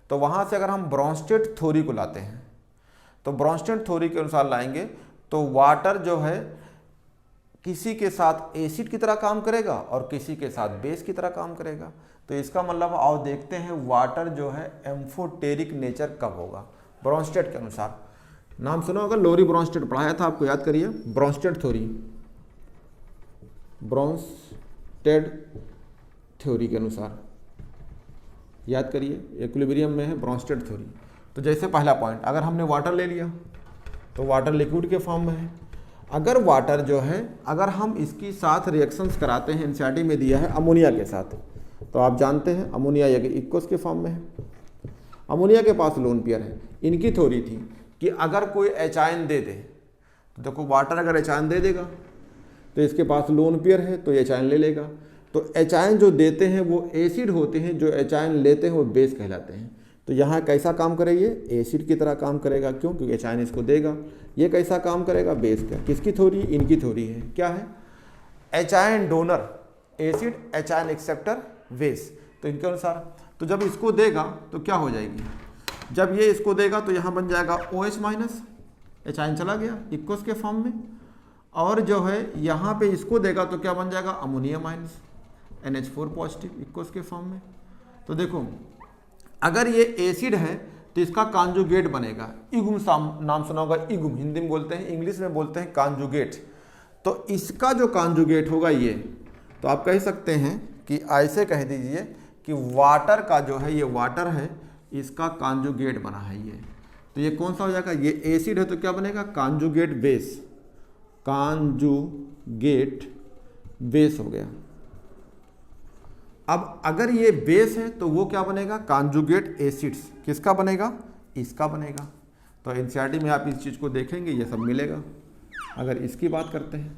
तो वहाँ से अगर हम ब्रॉन्स्टेड थ्योरी को लाते हैं तो ब्रॉन्स्टेड थ्योरी के अनुसार लाएंगे तो वाटर जो है किसी के साथ एसिड की तरह काम करेगा और किसी के साथ बेस की तरह काम करेगा। तो इसका मतलब आओ देखते हैं वाटर जो है एम्फोटेरिक नेचर कब होगा, ब्रॉन्स्टेड के अनुसार। नाम सुना होगा, लोरी ब्रॉन्स्टेड पढ़ाया था आपको, याद करिए, ब्रॉन्स्टेड थ्योरी, ब्रॉन्स्टेड थ्योरी के अनुसार याद करिए, इक्विलिब्रियम में है ब्रॉन्स्टेड थ्योरी। तो जैसे पहला पॉइंट, अगर हमने वाटर ले लिया तो वाटर लिक्विड के फॉर्म में है। अगर वाटर जो है, अगर हम इसकी साथ रिएक्शंस कराते हैं, एनसीईआरटी में दिया है अमोनिया के साथ, तो आप जानते हैं अमोनिया इक्वस के फॉर्म में है, अमोनिया के पास लोन पेयर है। इनकी थ्योरी थी कि अगर कोई एच आयन दे दे, तो देखो वाटर अगर एच आयन दे देगा तो इसके पास लोन पेयर है तो एच आयन ले लेगा। तो एच आयन जो देते हैं वो एसिड होते हैं, जो एच आयन लेते हैं वो बेस कहलाते हैं। तो यहाँ कैसा काम करेगा, ये एसिड की तरह काम करेगा, क्यों, क्योंकि एच आयन इसको देगा। ये कैसा काम करेगा, बेस का। किसकी थ्योरी, इनकी थ्योरी है, क्या है, H ion donor acid, H ion acceptor base. तो इनके अनुसार तो जब इसको देगा तो क्या हो जाएगी, जब ये इसको देगा तो यहाँ बन जाएगा OH माइनस, एच आयन चला गया इक्वस के फॉर्म में, और जो है यहाँ पे इसको देगा तो क्या बन जाएगा, ammonia minus, NH4 positive equals के फॉर्म में। तो देखो अगर ये एसिड है तो इसका कॉन्जुगेट बनेगा, इगुम नाम सुना होगा, इगुम हिंदी में बोलते हैं, इंग्लिश में बोलते हैं कॉन्जुगेट। तो इसका जो कॉन्जुगेट होगा ये, तो आप कह सकते हैं कि ऐसे कह दीजिए कि वाटर का जो है, ये वाटर है, इसका कॉन्जुगेट बना है ये। तो ये कौन सा हो जाएगा, ये एसिड है तो क्या बनेगा, कॉन्जुगेट बेस, कॉन्जुगेट बेस हो गया। अब अगर ये बेस है तो वो क्या बनेगा, कॉन्जुगेट एसिड्स, किसका बनेगा, इसका बनेगा। तो एनसीईआरटी में आप इस चीज़ को देखेंगे, ये सब मिलेगा। अगर इसकी बात करते हैं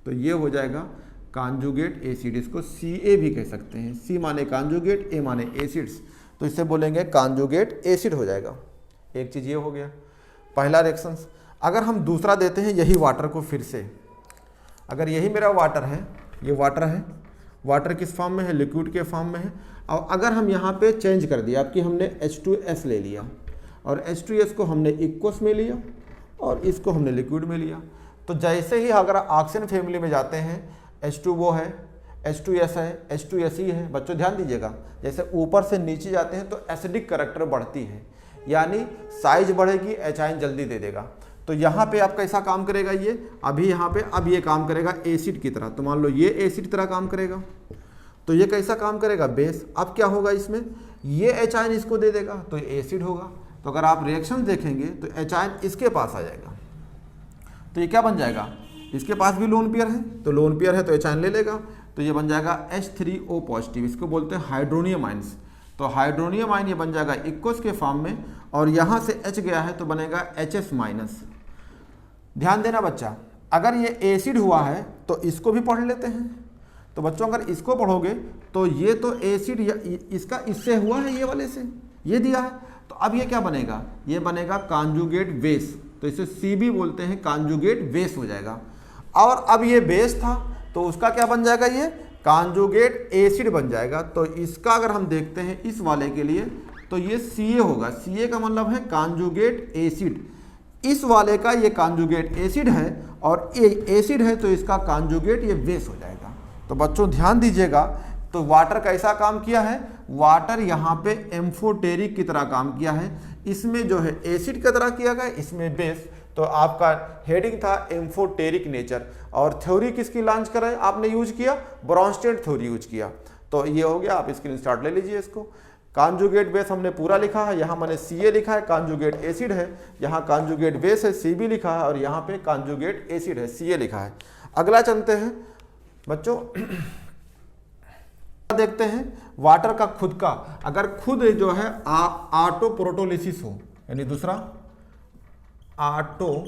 तो ये हो जाएगा कॉन्जुगेट एसिड, इसको CA भी कह सकते हैं, C माने कॉन्जुगेट, A माने एसिड्स, तो इससे बोलेंगे कॉन्जुगेट एसिड हो जाएगा। एक चीज़ ये हो गया पहला रिएक्शंस। अगर हम दूसरा देते हैं यही वाटर को, फिर से अगर यही मेरा वाटर है, ये वाटर है, वाटर किस फॉर्म में है, लिक्विड के फॉर्म में है, और अगर हम यहाँ पे चेंज कर दिया, आपकी हमने H2S ले लिया और H2S को हमने इक्वस में लिया और इसको हमने लिक्विड में लिया, तो जैसे ही अगर ऑक्सीजन फैमिली में जाते हैं, H2 वो है, H2S है, H2SE है, बच्चों ध्यान दीजिएगा, जैसे ऊपर से नीचे जाते हैं तो एसिडिक करैक्टर बढ़ती है, यानी साइज बढ़ेगी, एच आयन जल्दी दे देगा। तो यहाँ पे आप कैसा काम करेगा, ये अभी यहाँ पे अब ये काम करेगा एसिड की तरह। तो मान लो ये एसिड की तरह काम करेगा, तो ये कैसा काम करेगा, बेस। अब क्या होगा इसमें, ये एच आयन इसको दे देगा तो ये एसिड होगा। तो अगर आप रिएक्शन देखेंगे तो एच आयन इसके पास आ जाएगा, तो ये क्या बन जाएगा, इसके पास भी लोन पेयर है, तो लोन पेयर है तो एच आयन ले लेगा, तो ये बन जाएगा H3O पॉजिटिव, इसको बोलते हैं हाइड्रोनियम आयंस। तो हाइड्रोनियम आयन ये बन जाएगा इक्वस के फॉर्म में, और यहाँ से H गया है तो बनेगा HS माइनस। ध्यान देना बच्चा, अगर ये एसिड हुआ है तो इसको भी पढ़ लेते हैं। तो बच्चों अगर इसको पढ़ोगे तो ये तो एसिड, इसका इससे हुआ है, ये वाले से ये दिया है, तो अब ये क्या बनेगा, ये बनेगा कॉन्जुगेट बेस, तो इसे CB बोलते हैं, कॉन्जुगेट बेस हो जाएगा। और अब ये बेस था तो उसका क्या बन जाएगा, ये कॉन्जुगेट एसिड बन जाएगा। तो इसका अगर हम देखते हैं इस वाले के लिए तो ये CA होगा, CA का मतलब है कॉन्जुगेट एसिड। इस वाले का ये कॉन्जुगेट एसिड है और ये एसिड है तो इसका कॉन्जुगेट ये बेस हो जाएगा। तो बच्चों ध्यान दीजिएगा, तो वाटर कैसा काम किया है, वाटर यहाँ पे एम्फोटेरिक की तरह काम किया है, इसमें जो है एसिड की तरह किया गया, इसमें बेस। तो आपका हेडिंग था एम्फोटेरिक नेचर, और थ्योरी किसकी लॉन्च कराए आपने यूज किया, ब्रॉन्स्टेड थ्योरी यूज किया। तो ये हो गया, आप स्क्रीनशॉट ले लीजिए इसको। कॉन्जुगेट बेस हमने पूरा लिखा है, यहाँ मैंने Ca लिखा है, कॉन्जुगेट एसिड है, यहाँ कॉन्जुगेट बेस है Cb लिखा है, और यहाँ पे कॉन्जुगेट एसिड है Ca लिखा है। अगला चलते हैं बच्चों, देखते हैं वाटर का खुद का, अगर खुद जो है ऑटो प्रोटोलिसिस हो, यानी दूसरा ऑटो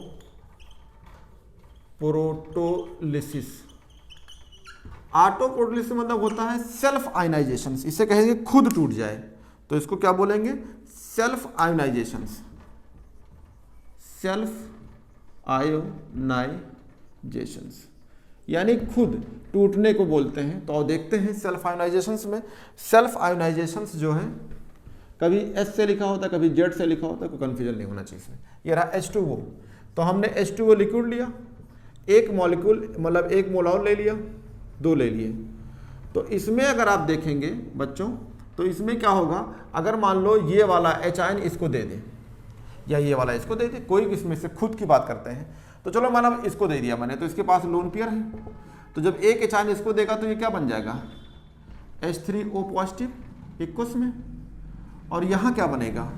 प्रोटोलिसिस। ऑटो प्रोटोलिसिस मतलब होता है सेल्फ आयनाइजेशन, इसे कहेंगे खुद टूट जाए, तो इसको क्या बोलेंगे, सेल्फ आयोनाइजेशन। सेल्फ आयोनाइजेशन यानी खुद टूटने को बोलते हैं। तो देखते हैं सेल्फ आयोनाइजेशंस में, सेल्फ आयोनाइजेशंस जो है कभी S से लिखा होता है, कभी Z से लिखा होता है, कोई कन्फ्यूजन नहीं होना चाहिए इसमें। ये रहा H2O, तो हमने H2O लिक्विड लिया, एक मॉलिक्यूल मतलब एक मोल और ले लिया, दो ले लिए। तो इसमें अगर आप देखेंगे बच्चों, तो इसमें क्या होगा, अगर मान लो ये वाला H आयन इसको दे दे या ये वाला इसको दे दे, कोई इसमें से खुद की बात करते हैं, तो चलो माना इसको दे दिया मैंने, तो इसके पास लोन पेयर है, तो जब एक H आयन इसको देगा तो ये क्या बन जाएगा, H3O पॉजिटिव इक्वस में, और यहाँ क्या बनेगा,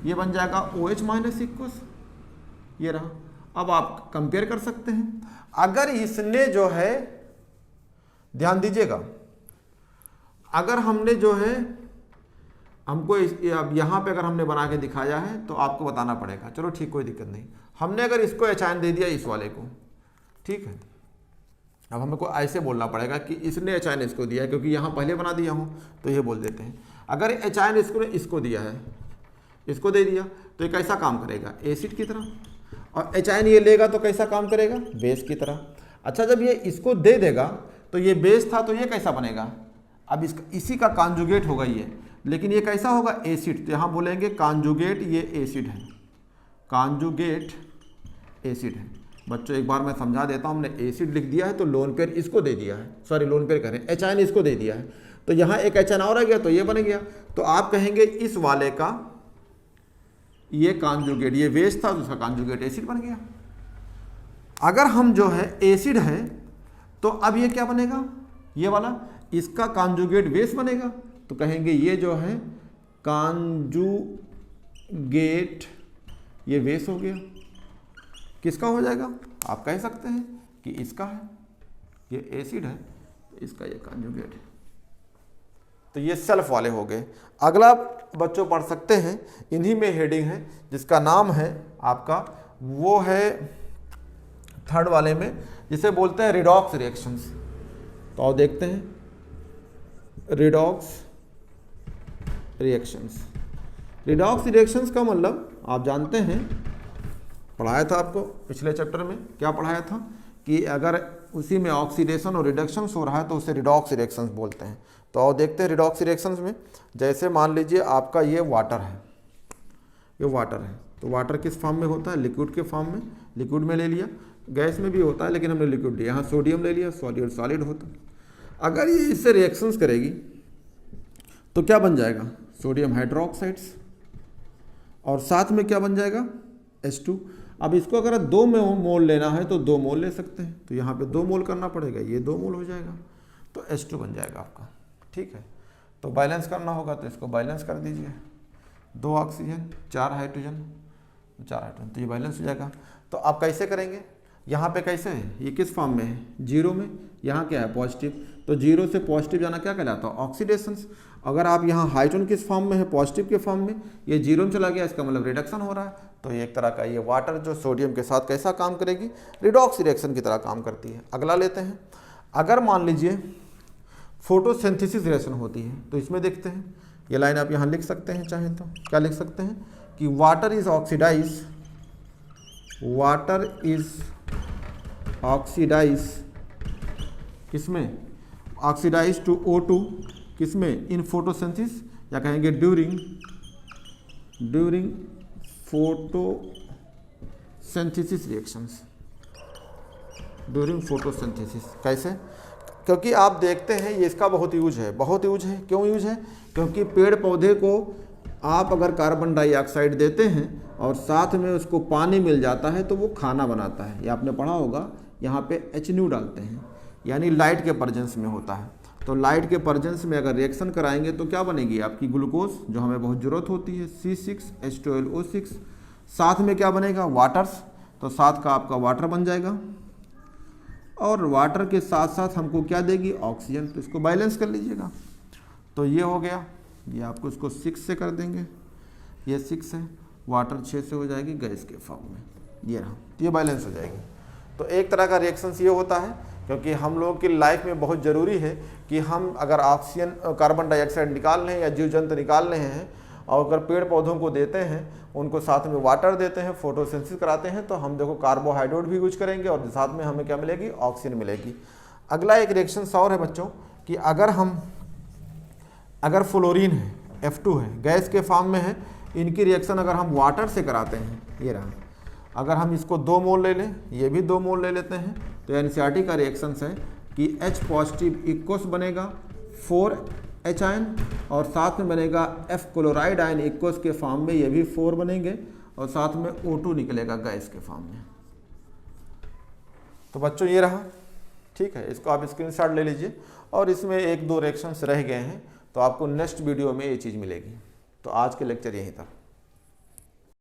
ये बन जाएगा OH माइनस इक्वस, ये रहा। अब आप कंपेयर कर सकते हैं, अगर इसने जो है, ध्यान दीजिएगा, अगर हमने जो है हमको अब यहाँ पे अगर हमने बना के दिखाया है तो आपको बताना पड़ेगा, चलो ठीक कोई दिक्कत नहीं। हमने अगर इसको H आयन दे दिया इस वाले को, ठीक है, अब हमको ऐसे बोलना पड़ेगा कि इसने H आयन इसको दिया है, क्योंकि यहाँ पहले बना दिया हूँ तो ये बोल देते हैं। अगर H आयन इसको दिया है, इसको दे दिया, तो ये कैसा काम करेगा, एसिड की तरह, और H आयन ये लेगा तो कैसा काम करेगा, बेस की तरह। अच्छा, जब ये इसको दे देगा तो ये बेस था, तो ये कैसा बनेगा, अब इसी का कॉन्जुगेट होगा ये, लेकिन ये कैसा होगा, एसिड। तो यहाँ बोलेंगे कॉन्जुगेट ये एसिड है, कॉन्जुगेट एसिड है। बच्चों एक बार मैं समझा देता हूँ, हमने एसिड लिख दिया है तो लोन पेयर इसको दे दिया है, सॉरी लोन पेयर करें, H आयन इसको दे दिया है, तो यहाँ एक H आयन और आ गया तो ये बन गया। तो आप कहेंगे इस वाले का ये कॉन्जुगेट, ये बेस था तो उसका कॉन्जुगेट एसिड बन गया। अगर हम जो है एसिड है तो अब ये क्या बनेगा, ये वाला इसका कॉन्जुगेट बेस बनेगा, तो कहेंगे ये जो है कॉन्जुगेट ये बेस हो गया। किसका हो जाएगा, आप कह सकते हैं कि इसका है, ये एसिड है तो इसका ये कॉन्जुगेट है। तो ये सेल्फ वाले हो गए। अगला बच्चों पढ़ सकते हैं, इन्हीं में हेडिंग है जिसका नाम है आपका, वो है थर्ड वाले में, जिसे बोलते हैं रिडॉक्स रिएक्शंस। तो आओ देखते हैं रिडॉक्स रिएक्शंस। रिडॉक्स रिएक्शंस का मतलब आप जानते हैं, पढ़ाया था आपको पिछले चैप्टर में, क्या पढ़ाया था कि अगर उसी में ऑक्सीडेशन और रिडक्शंस हो रहा है तो उसे रिडॉक्स रिएक्शंस बोलते हैं। तो आओ देखते हैं रिडॉक्स रिएक्शंस में, जैसे मान लीजिए आपका ये वाटर है, ये वाटर है, तो वाटर किस फॉर्म में होता है, लिक्विड के फॉर्म में, लिक्विड में ले लिया, गैस में भी होता है लेकिन हमने लिक्विड लिया, यहाँ सोडियम ले लिया, सॉलिड होता है। अगर ये इससे रिएक्शंस करेगी तो क्या बन जाएगा, सोडियम हाइड्रोक्साइड्स, और साथ में क्या बन जाएगा, H2। अब इसको अगर 2 मोल लेना है तो 2 मोल ले सकते हैं, तो यहाँ पे 2 मोल करना पड़ेगा, ये 2 मोल हो जाएगा, तो H2 बन जाएगा आपका, ठीक है। तो बैलेंस करना होगा तो इसको बैलेंस कर दीजिए, 2 ऑक्सीजन 4 हाइड्रोजन, तो ये बैलेंस हो जाएगा। तो आप कैसे करेंगे, यहाँ पे कैसे है, ये किस फॉर्म में है, जीरो में, यहाँ क्या है पॉजिटिव, तो जीरो से पॉजिटिव जाना क्या कहलाता है, ऑक्सीडेशन। अगर आप यहाँ हाइड्रोजन किस फॉर्म में है, पॉजिटिव के फॉर्म में, ये जीरो में चला गया, इसका मतलब रिडक्शन हो रहा है। तो ये एक तरह का ये वाटर जो सोडियम के साथ कैसा काम करेगी, रिडॉक्स रिएक्शन की तरह काम करती है। अगला लेते हैं, अगर मान लीजिए फोटोसिंथेसिस रिएक्शन होती है, तो इसमें देखते हैं, ये लाइन आप यहाँ लिख सकते हैं, चाहें तो क्या लिख सकते हैं कि water is oxidise, water is oxidise किसमें, ऑक्सीडाइज टू O2 किसमें, इन फोटोसिंथेसिस, या कहेंगे during synthesis reactions during photosynthesis. कैसे? क्योंकि आप देखते हैं ये इसका बहुत यूज है, बहुत यूज है। क्यों यूज है? क्योंकि पेड़ पौधे को आप अगर कार्बन डाइऑक्साइड देते हैं और साथ में उसको पानी मिल जाता है तो वो खाना बनाता है। ये आपने पढ़ा होगा, यहाँ पे H डालते हैं, यानी लाइट के प्रेजेंस में होता है। तो लाइट के प्रेजेंस में अगर रिएक्शन कराएंगे तो क्या बनेगी आपकी ग्लूकोज, जो हमें बहुत ज़रूरत होती है, C6H12O6। साथ में क्या बनेगा? वाटर्स, तो साथ का आपका वाटर बन जाएगा, और वाटर के साथ साथ हमको क्या देगी? ऑक्सीजन। तो इसको बैलेंस कर लीजिएगा। तो ये हो गया, ये आपको इसको 6 से कर देंगे, ये 6 है, वाटर 6 से हो जाएगी गैस के फॉर्म में, ये रहा, ये बैलेंस हो जाएगी। तो एक तरह का रिएक्शन ये होता है, क्योंकि हम लोगों की लाइफ में बहुत ज़रूरी है कि हम अगर ऑक्सीजन कार्बन डाइऑक्साइड निकाल रहे हैं या जीव जंतु निकाल रहे हैं और अगर पेड़ पौधों को देते हैं, उनको साथ में वाटर देते हैं, फोटोसिंथेसिस कराते हैं, तो हम देखो कार्बोहाइड्रेट भी यूज करेंगे और साथ में हमें क्या मिलेगी? ऑक्सीजन मिलेगी। अगला एक रिएक्शन और है बच्चों कि अगर फ्लोरीन है, F2 है, गैस के फॉर्म में है, इनकी रिएक्शन अगर हम वाटर से कराते हैं, ये रहा, अगर हम इसको 2 मोल ले लें, ये भी 2 मोल ले लेते हैं, तो NCERT का रिएक्शन है कि H पॉजिटिव इक्वस बनेगा 4H आयन और साथ में बनेगा F क्लोराइड आयन इक्वस के फॉर्म में, ये भी 4 बनेंगे और साथ में O2 निकलेगा गैस के फॉर्म में। तो बच्चों ये रहा, ठीक है, इसको आप स्क्रीनशॉट ले लीजिए। और इसमें 1-2 रिएक्शंस रह गए हैं, तो आपको नेक्स्ट वीडियो में ये चीज़ मिलेगी। तो आज के लेक्चर यहीं तक।